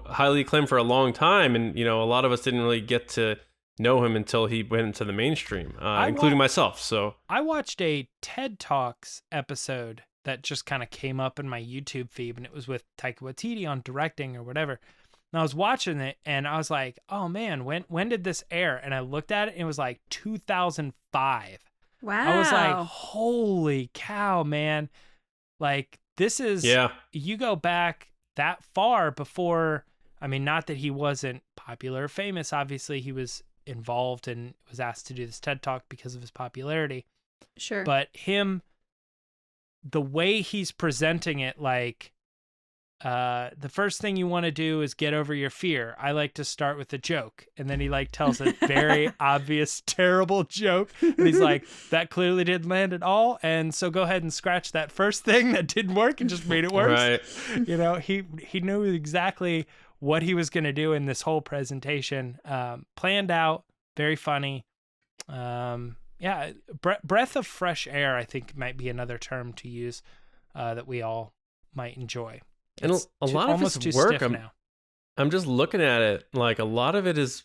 highly acclaimed for a long time, and a lot of us didn't really get to know him until he went into the mainstream, including myself. So I watched a TED Talks episode that just kind of came up in my YouTube feed, and it was with Taika Waititi on directing or whatever. And I was watching it, and I was like, "Oh man, when did this air?" And I looked at it, and it was like 2005. Wow. I was like, holy cow, man. Like, this is, you go back that far before, I mean, not that he wasn't popular or famous. Obviously, he was involved and was asked to do this TED Talk because of his popularity. Sure. But him, the way he's presenting it, like, the first thing you want to do is get over your fear. I like to start with a joke. And then he like tells a very obvious, terrible joke. And he's like, that clearly didn't land at all. And so go ahead and scratch that first thing that didn't work and just made it worse. Right. He knew exactly what he was going to do in this whole presentation. Planned out, very funny. Breath of fresh air, I think might be another term to use that we all might enjoy. And a lot of his work, I'm just looking at it, like a lot of it is,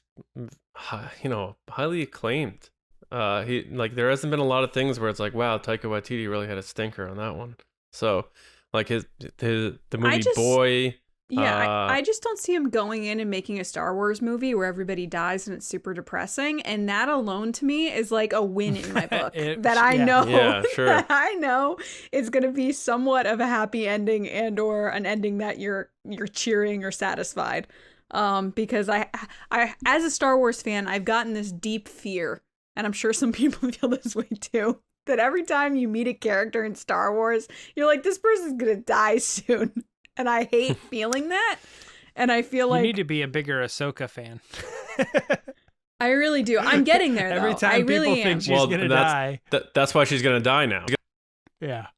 highly acclaimed. There hasn't been a lot of things where it's like, wow, Taika Waititi really had a stinker on that one. So, like the movie Boy. Yeah, I just don't see him going in and making a Star Wars movie where everybody dies and it's super depressing. And that alone to me is like a win in my book. I know it's going to be somewhat of a happy ending and or an ending that you're cheering or satisfied. Because I as a Star Wars fan, I've gotten this deep fear, and I'm sure some people feel this way too, that every time you meet a character in Star Wars, you're like, this person's going to die soon. And I hate feeling that. And I feel like you need to be a bigger Ahsoka fan. I really do. I'm getting there, though. Every time people think she's going to die. That's why she's going to die now. Yeah.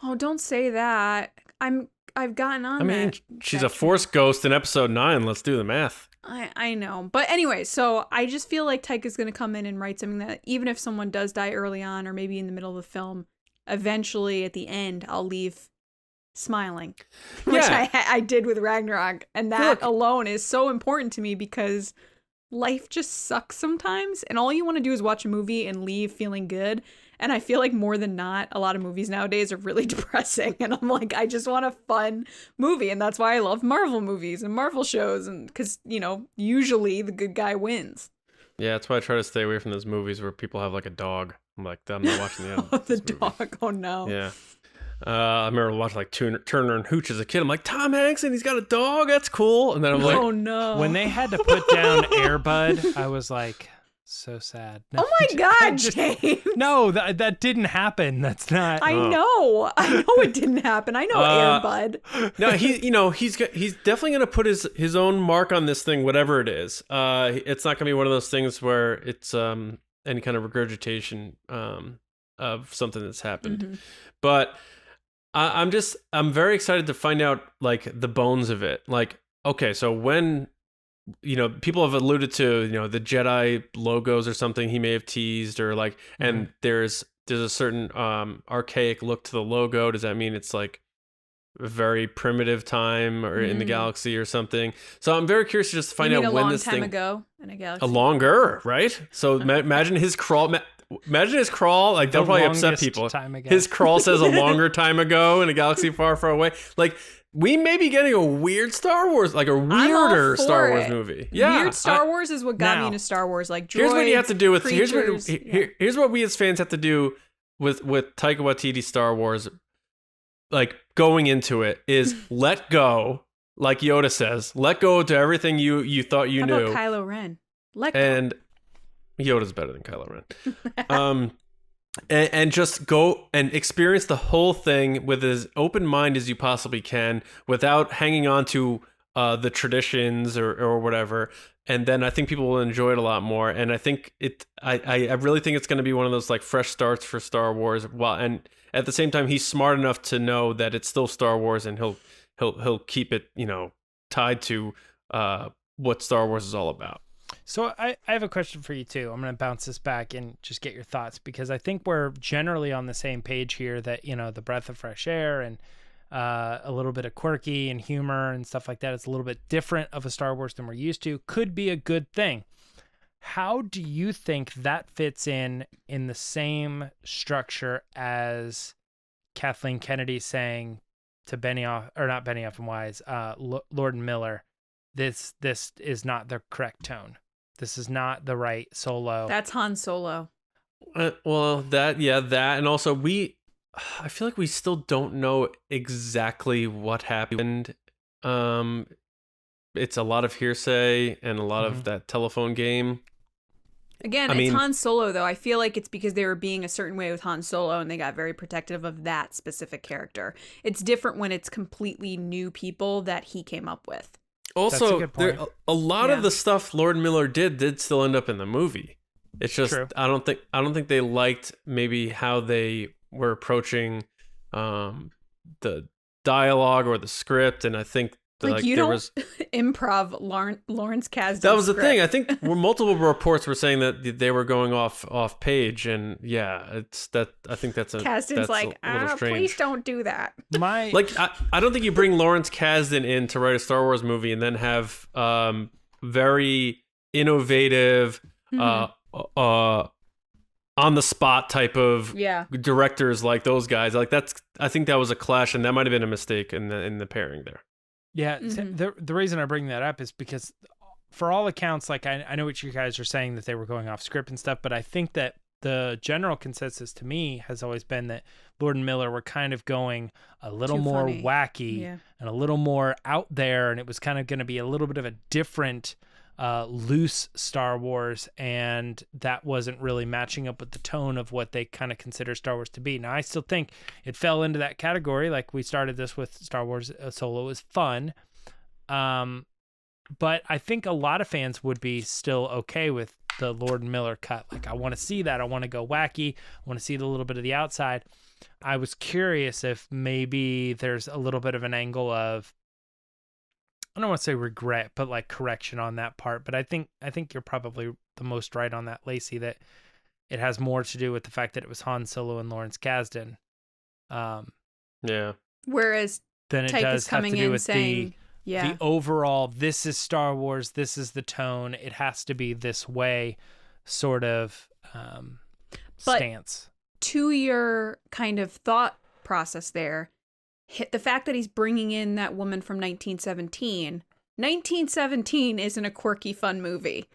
Oh, don't say that. I've gotten on that. I mean, she's a Force ghost in episode 9. Let's do the math. I know. But anyway, so I just feel like Taika's going to come in and write something that even if someone does die early on or maybe in the middle of the film, eventually at the end, I'll leave smiling, which I did with Ragnarok. And that alone is so important to me because life just sucks sometimes. And all you want to do is watch a movie and leave feeling good. And I feel like more than not, a lot of movies nowadays are really depressing. And I'm like, I just want a fun movie. And that's why I love Marvel movies and Marvel shows. And because, you know, usually the good guy wins. Yeah, that's why I try to stay away from those movies where people have like a dog. I'm like, I'm not watching the end. The dog. Oh, no. Yeah. I remember watching like Turner and Hooch as a kid. I'm like, Tom Hanks and he's got a dog. That's cool. And then I'm like, oh, no. When they had to put down Air Bud, I was like... so sad. No, oh my God, James! No, that didn't happen. That's not. I know it didn't happen. I know Air Bud. No, he's definitely gonna put his own mark on this thing, whatever it is. It's not gonna be one of those things where it's any kind of regurgitation of something that's happened. Mm-hmm. But I'm very excited to find out like the bones of it. Like, okay, so when. You know, people have alluded to, you know, the Jedi logos or something he may have teased or like, and there's a certain archaic look to the logo. Does that mean it's like a very primitive time or in the galaxy or something? So I'm very curious to just find out when this thing. A long time ago in a galaxy. A longer, right? So imagine his crawl. Imagine his crawl. Like that'll probably upset people. His crawl says a longer time ago in a galaxy far, far away. Like. We may be getting a weird Star Wars, like a weirder Star Wars movie. Yeah, weird Star Wars is what got me into Star Wars. Like droids, here's what you have to do with creatures, here's what we as fans have to do with Taika Waititi Star Wars. Like going into it is let go, like Yoda says, let go to everything you thought you knew. How about Kylo Ren? Let go. And Yoda's better than Kylo Ren. And just go and experience the whole thing with as open mind as you possibly can without hanging on to the traditions or whatever. And then I think people will enjoy it a lot more. And I think I really think it's going to be one of those like fresh starts for Star Wars. And at the same time, he's smart enough to know that it's still Star Wars and he'll keep it, you know, tied to what Star Wars is all about. So I have a question for you too. I'm going to bounce this back and just get your thoughts because I think we're generally on the same page here that, you know, the breath of fresh air and a little bit of quirky and humor and stuff like that. It's a little bit different of a Star Wars than we're used to. Could be a good thing. How do you think that fits in the same structure as Kathleen Kennedy saying to Benioff, or not Benioff and Wise, Lord and Miller, this is not the correct tone. This is not the right Solo. That's Han Solo. Well, that, and also I feel like we still don't know exactly what happened. It's a lot of hearsay and a lot of that telephone game. Again, it's Han Solo, though. I feel like it's because they were being a certain way with Han Solo and they got very protective of that specific character. It's different when it's completely new people that he came up with. Also, a lot of the stuff Lord Miller did still end up in the movie. It's just true. I don't think they liked maybe how they were approaching the dialogue or the script, and I think was improv Lawrence Kasdan's that was the script. thing. I think multiple reports were saying that they were going off page, and I think that's Kasdan's like, a little strange. Please don't do that. I don't think you bring Lawrence Kasdan in to write a Star Wars movie and then have very innovative on the spot type of directors like those guys. Like I think that was a clash, and that might have been a mistake in the pairing there. Yeah, the reason I bring that up is because for all accounts, like I know what you guys are saying that they were going off script and stuff, but I think that the general consensus to me has always been that Lord and Miller were kind of going a little more wacky and a little more out there, and it was kind of going to be a little bit of a different loose Star Wars, and that wasn't really matching up with the tone of what they kind of consider Star Wars to be. Now, I still think it fell into that category. Like we started this with Star Wars Solo is fun, but I think a lot of fans would be still okay with the Lord and Miller cut. Like I want to see that. I want to go wacky. I want to see a little bit of the outside. I was curious if maybe there's a little bit of an angle of, I don't want to say regret, but like correction on that part. But I think you're probably the most right on that, Lacey, that it has more to do with the fact that it was Han Solo and Lawrence Kasdan. Yeah. Whereas than it Taika's does have to coming do in with saying, the overall, this is Star Wars, this is the tone, it has to be this way sort of stance. To your kind of thought process there, the fact that he's bringing in that woman from 1917 isn't a quirky, fun movie.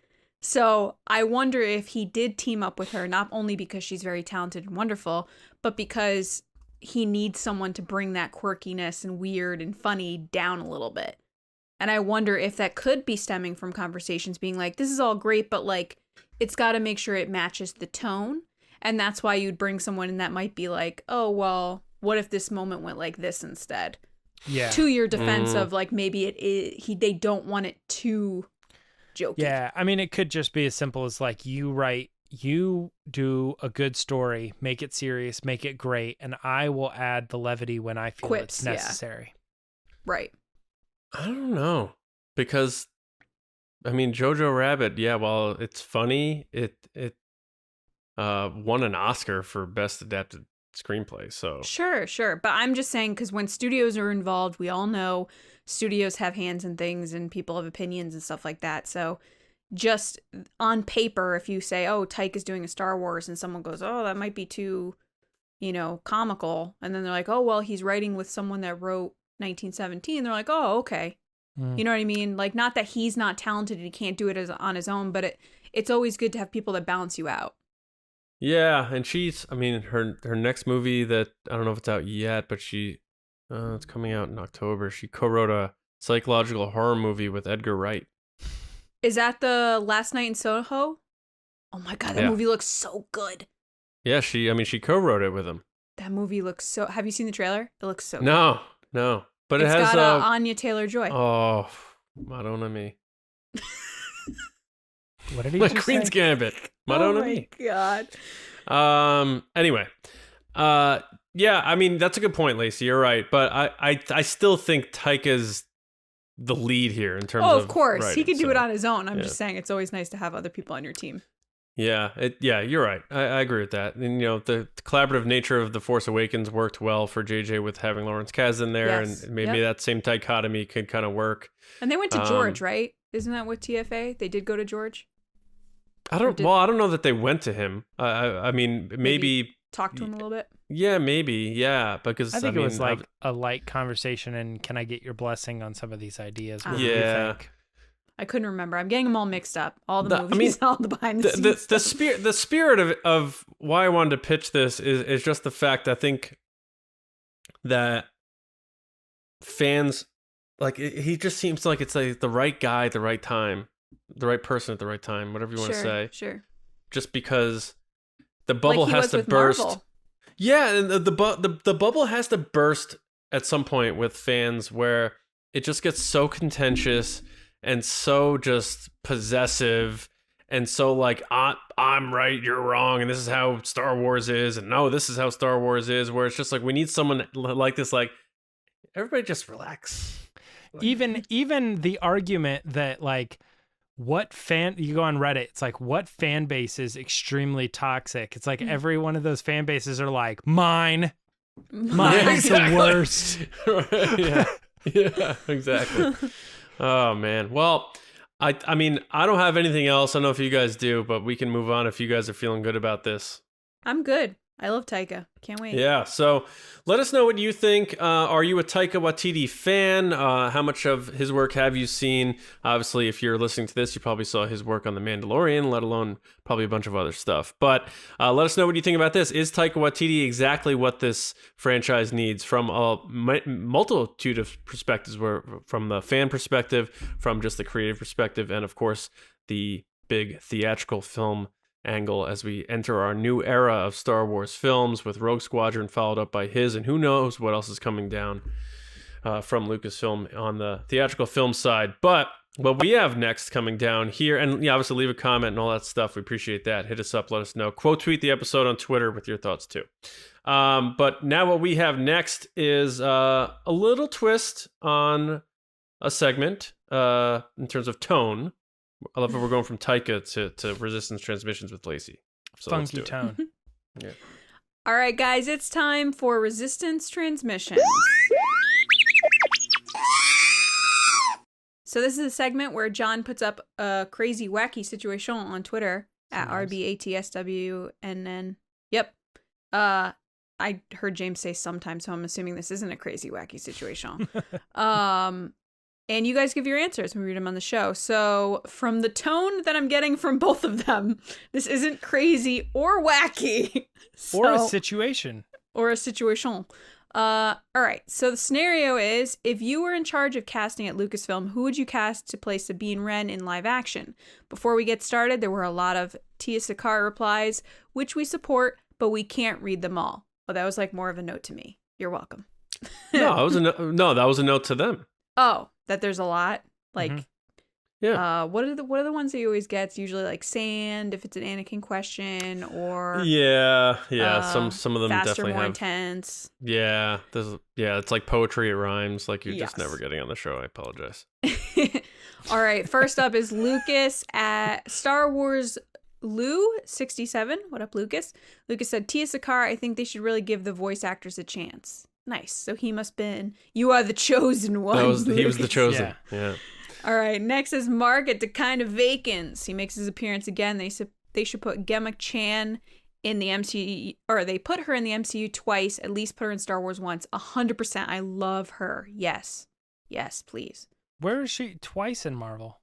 So I wonder if he did team up with her, not only because she's very talented and wonderful, but because he needs someone to bring that quirkiness and weird and funny down a little bit. And I wonder if that could be stemming from conversations being like, this is all great, but like, it's got to make sure it matches the tone. And that's why you'd bring someone in that might be like, oh, well, what if this moment went like this instead? Yeah. To your defense of like, maybe they don't want it too jokey. Yeah. I mean, it could just be as simple as like, you do a good story, make it serious, make it great, and I will add the levity when I feel Quips, it's necessary. Right. I don't know, because I mean, Jojo Rabbit, yeah, while it's funny, it won an Oscar for Best Adapted Screenplay. So Sure. But I'm just saying, because when studios are involved, we all know studios have hands in things and people have opinions and stuff like that. So just on paper, if you say, oh, Taika's doing a Star Wars, and someone goes, oh, that might be too, comical. And then they're like, oh, well, he's writing with someone that wrote 1917. They're like, oh, okay. You know what I mean? Like, not that he's not talented and he can't do it on his own, but it's always good to have people that balance you out. yeah, and her next movie that I don't know if it's out yet, but it's coming out in October. She co-wrote a psychological horror movie with Edgar Wright. Is that the Last Night in Soho? Oh my God, that movie looks so good. Yeah, she co-wrote it with him. That movie looks so... Have you seen the trailer? It looks so good. No. But It's it has got Anya Taylor-Joy. Oh, Madonna me. What did he Like just Queen's say? Gambit. Madonna me. Oh my God. Anyway. Yeah, I mean, that's a good point, Lacey. You're right. But I still think Taika's the lead here in terms of of course. writing, He can do so, it on his own. I'm yeah. just saying it's always nice to have other people on your team. Yeah, you're right. I agree with that. And the collaborative nature of The Force Awakens worked well for JJ with having Lawrence Kaz in there, Yes. and maybe that same dichotomy could kind of work. And they went to George, right? Isn't that what TFA? They did go to George? I don't know that they went to him. I mean, maybe talk to him a little bit. Yeah, maybe. Yeah, because I think it was like a light conversation and can I get your blessing on some of these ideas? What do you think? I couldn't remember. I'm getting them all mixed up. All the movies, all the behind the scenes. The spirit of why I wanted to pitch this is just the fact I think that fans he just seems like it's like the right guy at the right time, the right person at the right time, whatever you want to say. Sure. Just because the bubble has to burst. Marvel. Yeah, and the bubble has to burst at some point with fans where it just gets so contentious and so just possessive and so like I'm right, you're wrong, and this is how Star Wars is, and no, this is how Star Wars is, where it's just like we need someone like this, like everybody just relax. Like, even the argument that like you go on Reddit, it's like what fan base is extremely toxic. It's like every one of those fan bases are like mine's the worst. Right, yeah, exactly. Oh man. Well, I mean, I don't have anything else. I don't know if you guys do, but we can move on if you guys are feeling good about this. I'm good. I love Taika. Can't wait. Yeah. So let us know what you think. Are you a Taika Waititi fan? How much of his work have you seen? Obviously, if you're listening to this, you probably saw his work on The Mandalorian, let alone probably a bunch of other stuff. But let us know what you think about this. Is Taika Waititi exactly what this franchise needs from a multitude of perspectives, from the fan perspective, from just the creative perspective, and of course, the big theatrical film angle as we enter our new era of Star Wars films with Rogue Squadron followed up by his, and who knows what else is coming down from Lucasfilm on the theatrical film side. But what we have next coming down here, and obviously leave a comment and all that stuff. We appreciate that. Hit us up, let us know. Quote tweet the episode on Twitter with your thoughts too. But now what we have next is a little twist on a segment in terms of tone. I love it. We're going from Taika to Resistance Transmissions with Lacey. So funky tone. Yeah. All right, guys, it's time for Resistance Transmissions. So this is a segment where John puts up a crazy, wacky situation on Twitter at RBATSWNN. Yep. I heard James say sometimes, so I'm assuming this isn't a crazy, wacky situation. And you guys give your answers. We read them on the show. So from the tone that I'm getting from both of them, this isn't crazy or wacky. Or a situation. Or a situation. All right. So the scenario is, if you were in charge of casting at Lucasfilm, who would you cast to play Sabine Wren in live action? Before we get started, there were a lot of Tia Sakar replies, which we support, but we can't read them all. Oh, that was like more of a note to me. You're welcome. No, that was a note to them. Oh, that there's a lot. Like, Yeah. What are the ones that you always get? It's usually like sand, if it's an Anakin question, or Yeah. Some of them faster, definitely more have. intense. Yeah. It's like poetry. It rhymes. Like you're Yes. just never getting on the show. I apologize. All right. First up is Lucas at Star Wars Lou 67. What up, Lucas? Lucas said, Tia Sakar, I think they should really give the voice actors a chance. Nice. So he must been. You are the chosen one. He was the chosen. Yeah. All right. Next is Mark at the Kind of Vacants. He makes his appearance again. They should put Gemma Chan in the MCU, or they put her in the MCU twice. At least put her in Star Wars once. 100%. I love her. Yes, please. Where is she twice in Marvel?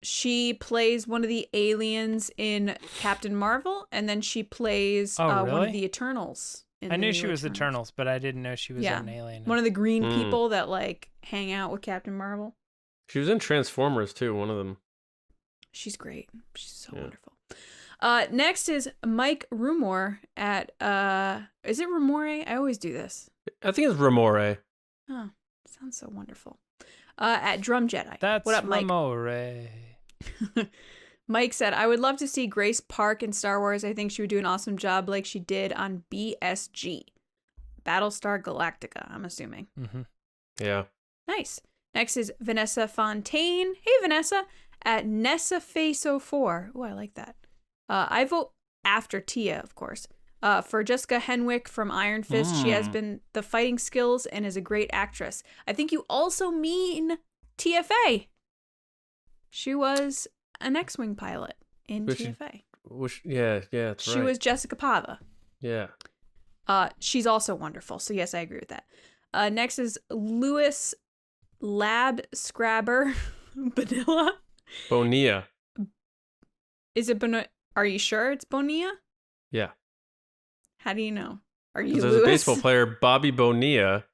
She plays one of the aliens in Captain Marvel, and then she plays really? one of the Eternals. I knew she was Eternals, but I didn't know she was an alien. One of the green people that like hang out with Captain Marvel. She was in Transformers too. One of them. She's great. She's so wonderful. Next is Mike Rumor at is it Rumore? I always do this. I think it's Ramore. Oh, sounds so wonderful. At Drum Jedi. That's what up, Mike? Ramore. Mike said, I would love to see Grace Park in Star Wars. I think she would do an awesome job like she did on BSG. Battlestar Galactica, I'm assuming. Mm-hmm. Yeah. Nice. Next is Vanessa Fontaine. Hey, Vanessa. At NessaFace04. Oh, I like that. I vote after Tia, of course. For Jessica Henwick from Iron Fist. She has been the fighting skills and is a great actress. I think you also mean TFA. She was an X-Wing pilot in TFA. Yeah, that's right. She was Jessica Pava. Yeah. She's also wonderful. So yes, I agree with that. Next is Lewis Lab Scrabber Bonilla. Bonilla. Is it Bonilla? Are you sure it's Bonilla? Yeah. How do you know? Are you There's Lewis? a baseball player, Bobby Bonilla,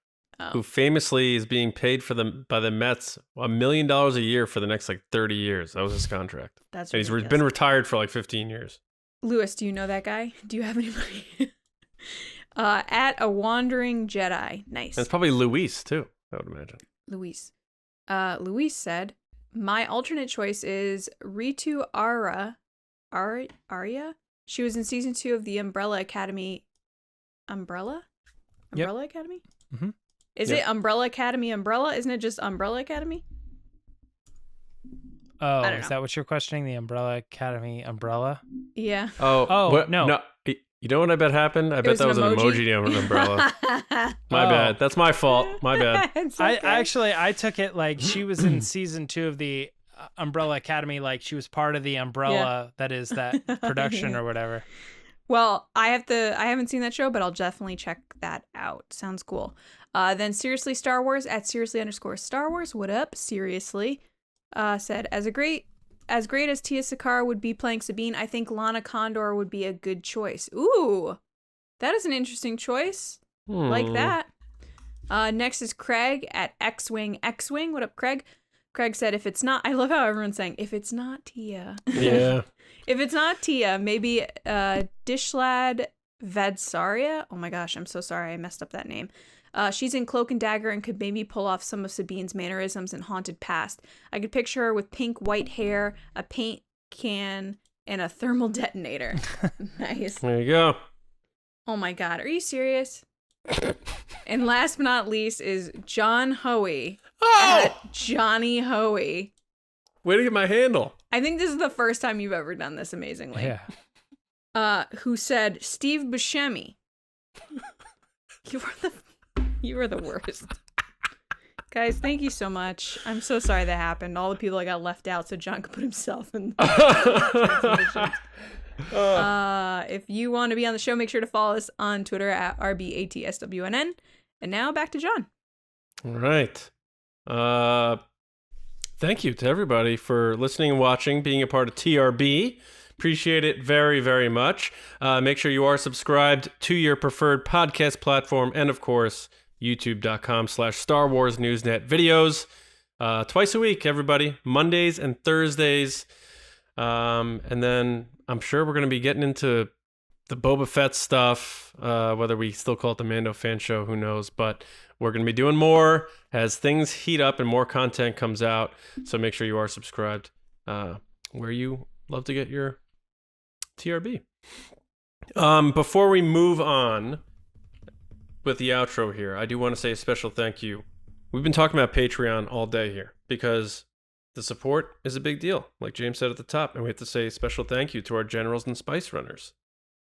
who famously is being paid by the Mets $1 million a year for the next like 30 years. That was his contract. That's and he's ridiculous. been retired for like 15 years. Lewis, do you know that guy? Do you have anybody? At a Wandering Jedi. Nice. And it's probably Luis too, I would imagine. Luis. Luis said, my alternate choice is Ritu Arya. She was in season 2 of the Umbrella Academy. Umbrella Academy? Mm-hmm. Is it Umbrella Academy Umbrella? Isn't it just Umbrella Academy? Oh, is that what you're questioning? The Umbrella Academy Umbrella? Yeah. Oh, no. You know what I bet happened? I bet that was an emoji on an umbrella. My bad. That's my fault. My bad. Okay. I took it like she was in season 2 of the Umbrella Academy, like she was part of the umbrella that is that production or whatever. Well, I haven't seen that show, but I'll definitely check that out. Sounds cool. Then Seriously Star Wars at Seriously_Star Wars. What up? Seriously. Said, as great as Tia Sakar would be playing Sabine, I think Lana Condor would be a good choice. Ooh, that is an interesting choice. Like that. Next is Craig at X-Wing. What up, Craig? Craig said, if it's not, I love how everyone's saying, if it's not Tia. Yeah. If it's not Tia, maybe Dishlad Vadsaria. Oh my gosh, I'm so sorry I messed up that name. She's in Cloak and Dagger and could maybe pull off some of Sabine's mannerisms in Haunted Past. I could picture her with pink-white hair, a paint can, and a thermal detonator. Nice. There you go. Oh my god, are you serious? And last but not least is John Hoey. At Johnny Hoey. Way to get my handle. I think this is the first time you've ever done this amazingly. Yeah. Who said Steve Buscemi. You were the worst. Guys, thank you so much. I'm so sorry that happened. All the people that got left out so John could put himself in the if you want to be on the show, make sure to follow us on Twitter at RBATSWNN. And now back to John. All right. Thank you to everybody for listening and watching, being a part of TRB. Appreciate it very, very much. Make sure you are subscribed to your preferred podcast platform and, of course, youtube.com/Star Wars Newsnet videos. Twice a week, everybody. Mondays and Thursdays. And then I'm sure we're going to be getting into the Boba Fett stuff, whether we still call it the Mando Fan Show, who knows. But we're going to be doing more as things heat up and more content comes out. So make sure you are subscribed where you love to get your TRB. Before we move on with the outro here, I do want to say a special thank you. We've been talking about Patreon all day here because the support is a big deal, like James said at the top, and we have to say a special thank you to our generals and spice runners.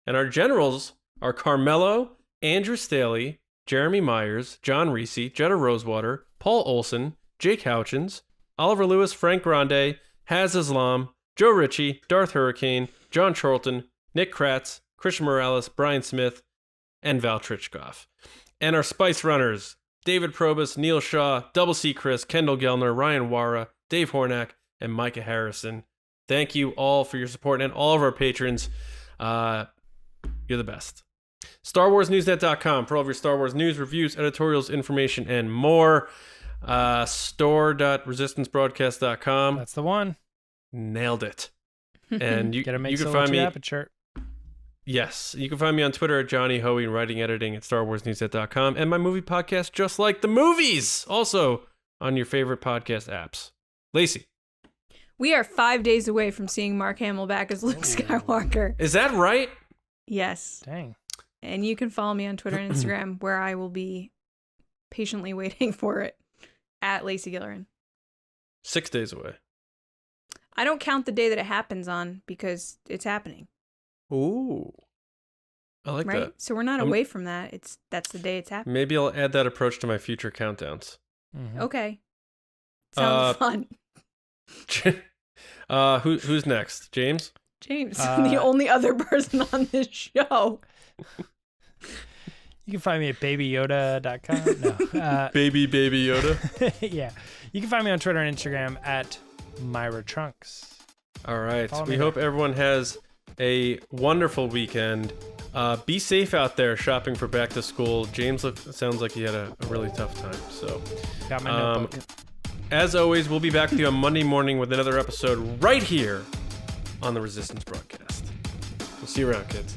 And our generals are CARMELO, Andrew Staley, Jeremy Myers, John RISI, Jetta Rosewater, Paul Olson, Jake Houchins, Oliver Lewis, Frank Grande, Haz Islam, Joe Ritchie, Darth Hurricane, John Charlton, Nick Kratz, Christian Morales, Brian Smith, and Val Trichkoff. And our spice runners, David Probus, Neil Shaw, Double C Chris, Kendall Gelner, Ryan Wara, Dave Hornak, and Micah Harrison. Thank you all for your support and all of our patrons. You're the best. StarWarsNewsNet.com for all of your Star Wars news, reviews, editorials, information, and more. Store.resistancebroadcast.com. That's the one. Nailed it. And you can find me. Aperture. Yes, you can find me on Twitter at Johnny Hoey and writing editing at StarWarsNewsNet.com, and my movie podcast, Just Like the Movies, also on your favorite podcast apps. Lacey. We are 5 days away from seeing Mark Hamill back as Luke Skywalker. Is that right? Yes. Dang. And you can follow me on Twitter and Instagram, where I will be patiently waiting for it, at Lacey Gilleran. 6 days away. I don't count the day that it happens on because it's happening. Ooh. I like right? that. So we're not away from that. That's the day it's happening. Maybe I'll add that approach to my future countdowns. Mm-hmm. Okay. Sounds fun. Who's next? James? James, the only other person on this show. You can find me at babyyoda.com. No. Baby Yoda? Yeah. You can find me on Twitter and Instagram at Myra Trunks. All right. We hope everyone has a wonderful weekend. Be safe out there shopping for back to school. James sounds like he had a really tough time. So, got my notebook. As always, we'll be back with you on Monday morning with another episode right here on the Resistance broadcast. We'll see you around, kids.